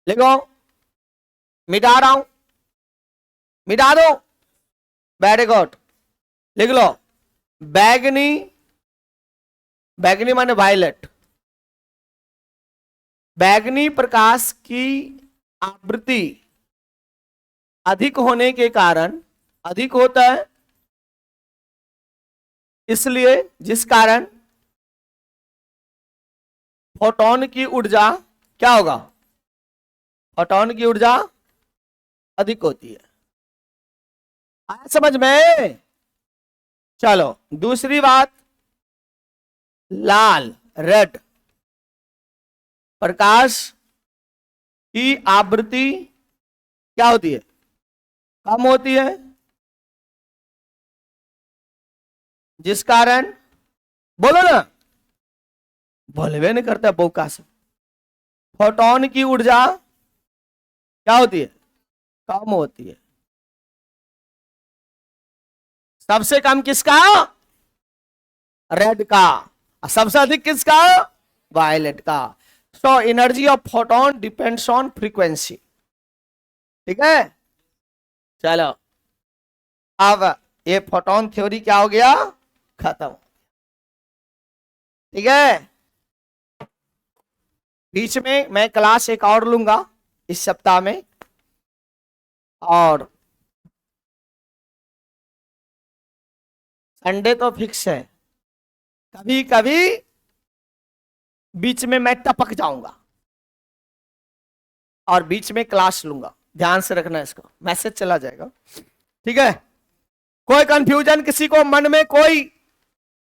लिखो, मिटा रहा हूं, मिटा दो। वेरी गुड, लिख लो। बैगनी, बैगनी माने वायलेट। बैगनी प्रकाश की आवृत्ति अधिक होने के कारण, अधिक होता है इसलिए, जिस कारण फोटोन की ऊर्जा क्या होगा? फोटोन की ऊर्जा अधिक होती है। आया समझ में? चलो दूसरी बात, लाल रेड प्रकाश की आवृत्ति क्या होती है? कम होती है, जिस कारण, बोलो ना, बोलवे नहीं करता बौका से, फोटोन की ऊर्जा क्या होती है? कम होती है। सबसे कम किसका? रेड का। सबसे अधिक किसका? वायलेट का। So energy of photon depends on frequency. ठीक है, चलो अब ये फोटोन थ्योरी क्या हो गया? खत्म। ठीक है, बीच में मैं क्लास एक और लूंगा इस सप्ताह में, और संडे तो फिक्स है, कभी कभी बीच में मैं टपक जाऊंगा और बीच में क्लास लूंगा। ध्यान से रखना, इसको मैसेज चला जाएगा। ठीक है, कोई कंफ्यूजन किसी को मन में, कोई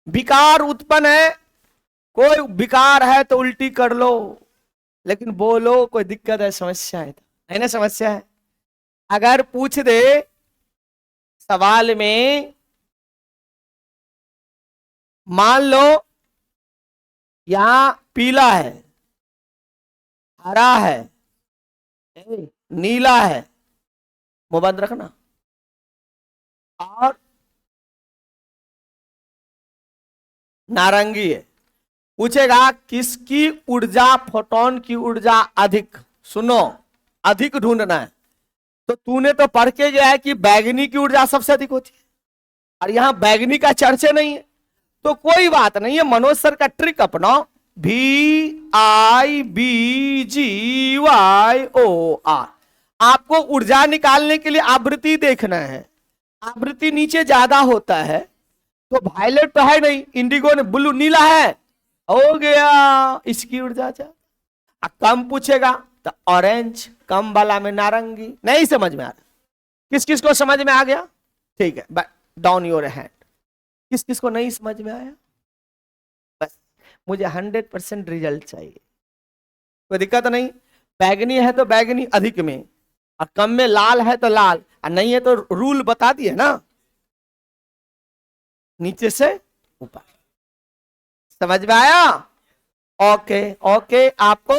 विकार उत्पन्न है, कोई विकार है तो उल्टी कर लो, लेकिन बोलो कोई दिक्कत है, समस्या है ना? समस्या है। अगर पूछ दे सवाल में, मान लो यहां पीला है, हरा है, नीला है, मुंह बंद रखना, और नारंगी है, पूछेगा किसकी ऊर्जा, फोटोन की ऊर्जा अधिक? सुनो, अधिक ढूंढना है। तो तूने तो पढ़ के गया है कि बैगनी की ऊर्जा सबसे अधिक होती है, और यहां बैगनी का चर्चा नहीं है, तो कोई बात नहीं है। मनोज सर का ट्रिक अपनाओ, VIBGYOR। आपको ऊर्जा निकालने के लिए आवृत्ति देखना है। आवृत्ति नीचे ज्यादा होता है तो वायलेट तो है नहीं, इंडिगो ने ब्लू, नीला है, हो गया, इसकी ऊर्जा ज्यादा। कम पूछेगा तो ऑरेंज, कम वाला में नारंगी। नहीं समझ में आ रहा? किस किस को समझ में आ गया? ठीक है, डाउन योर हैंड। किस किस को नहीं समझ में आया? बस मुझे 100% रिजल्ट चाहिए। कोई दिक्कत नहीं। बैगनी है तो बैगनी अधिक में, और कम में लाल है तो लाल, और नहीं है तो रूल बता दिए ना, नीचे से ऊपर। समझ में आया? ओके ओके, आपको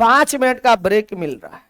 5 मिनट का ब्रेक मिल रहा है।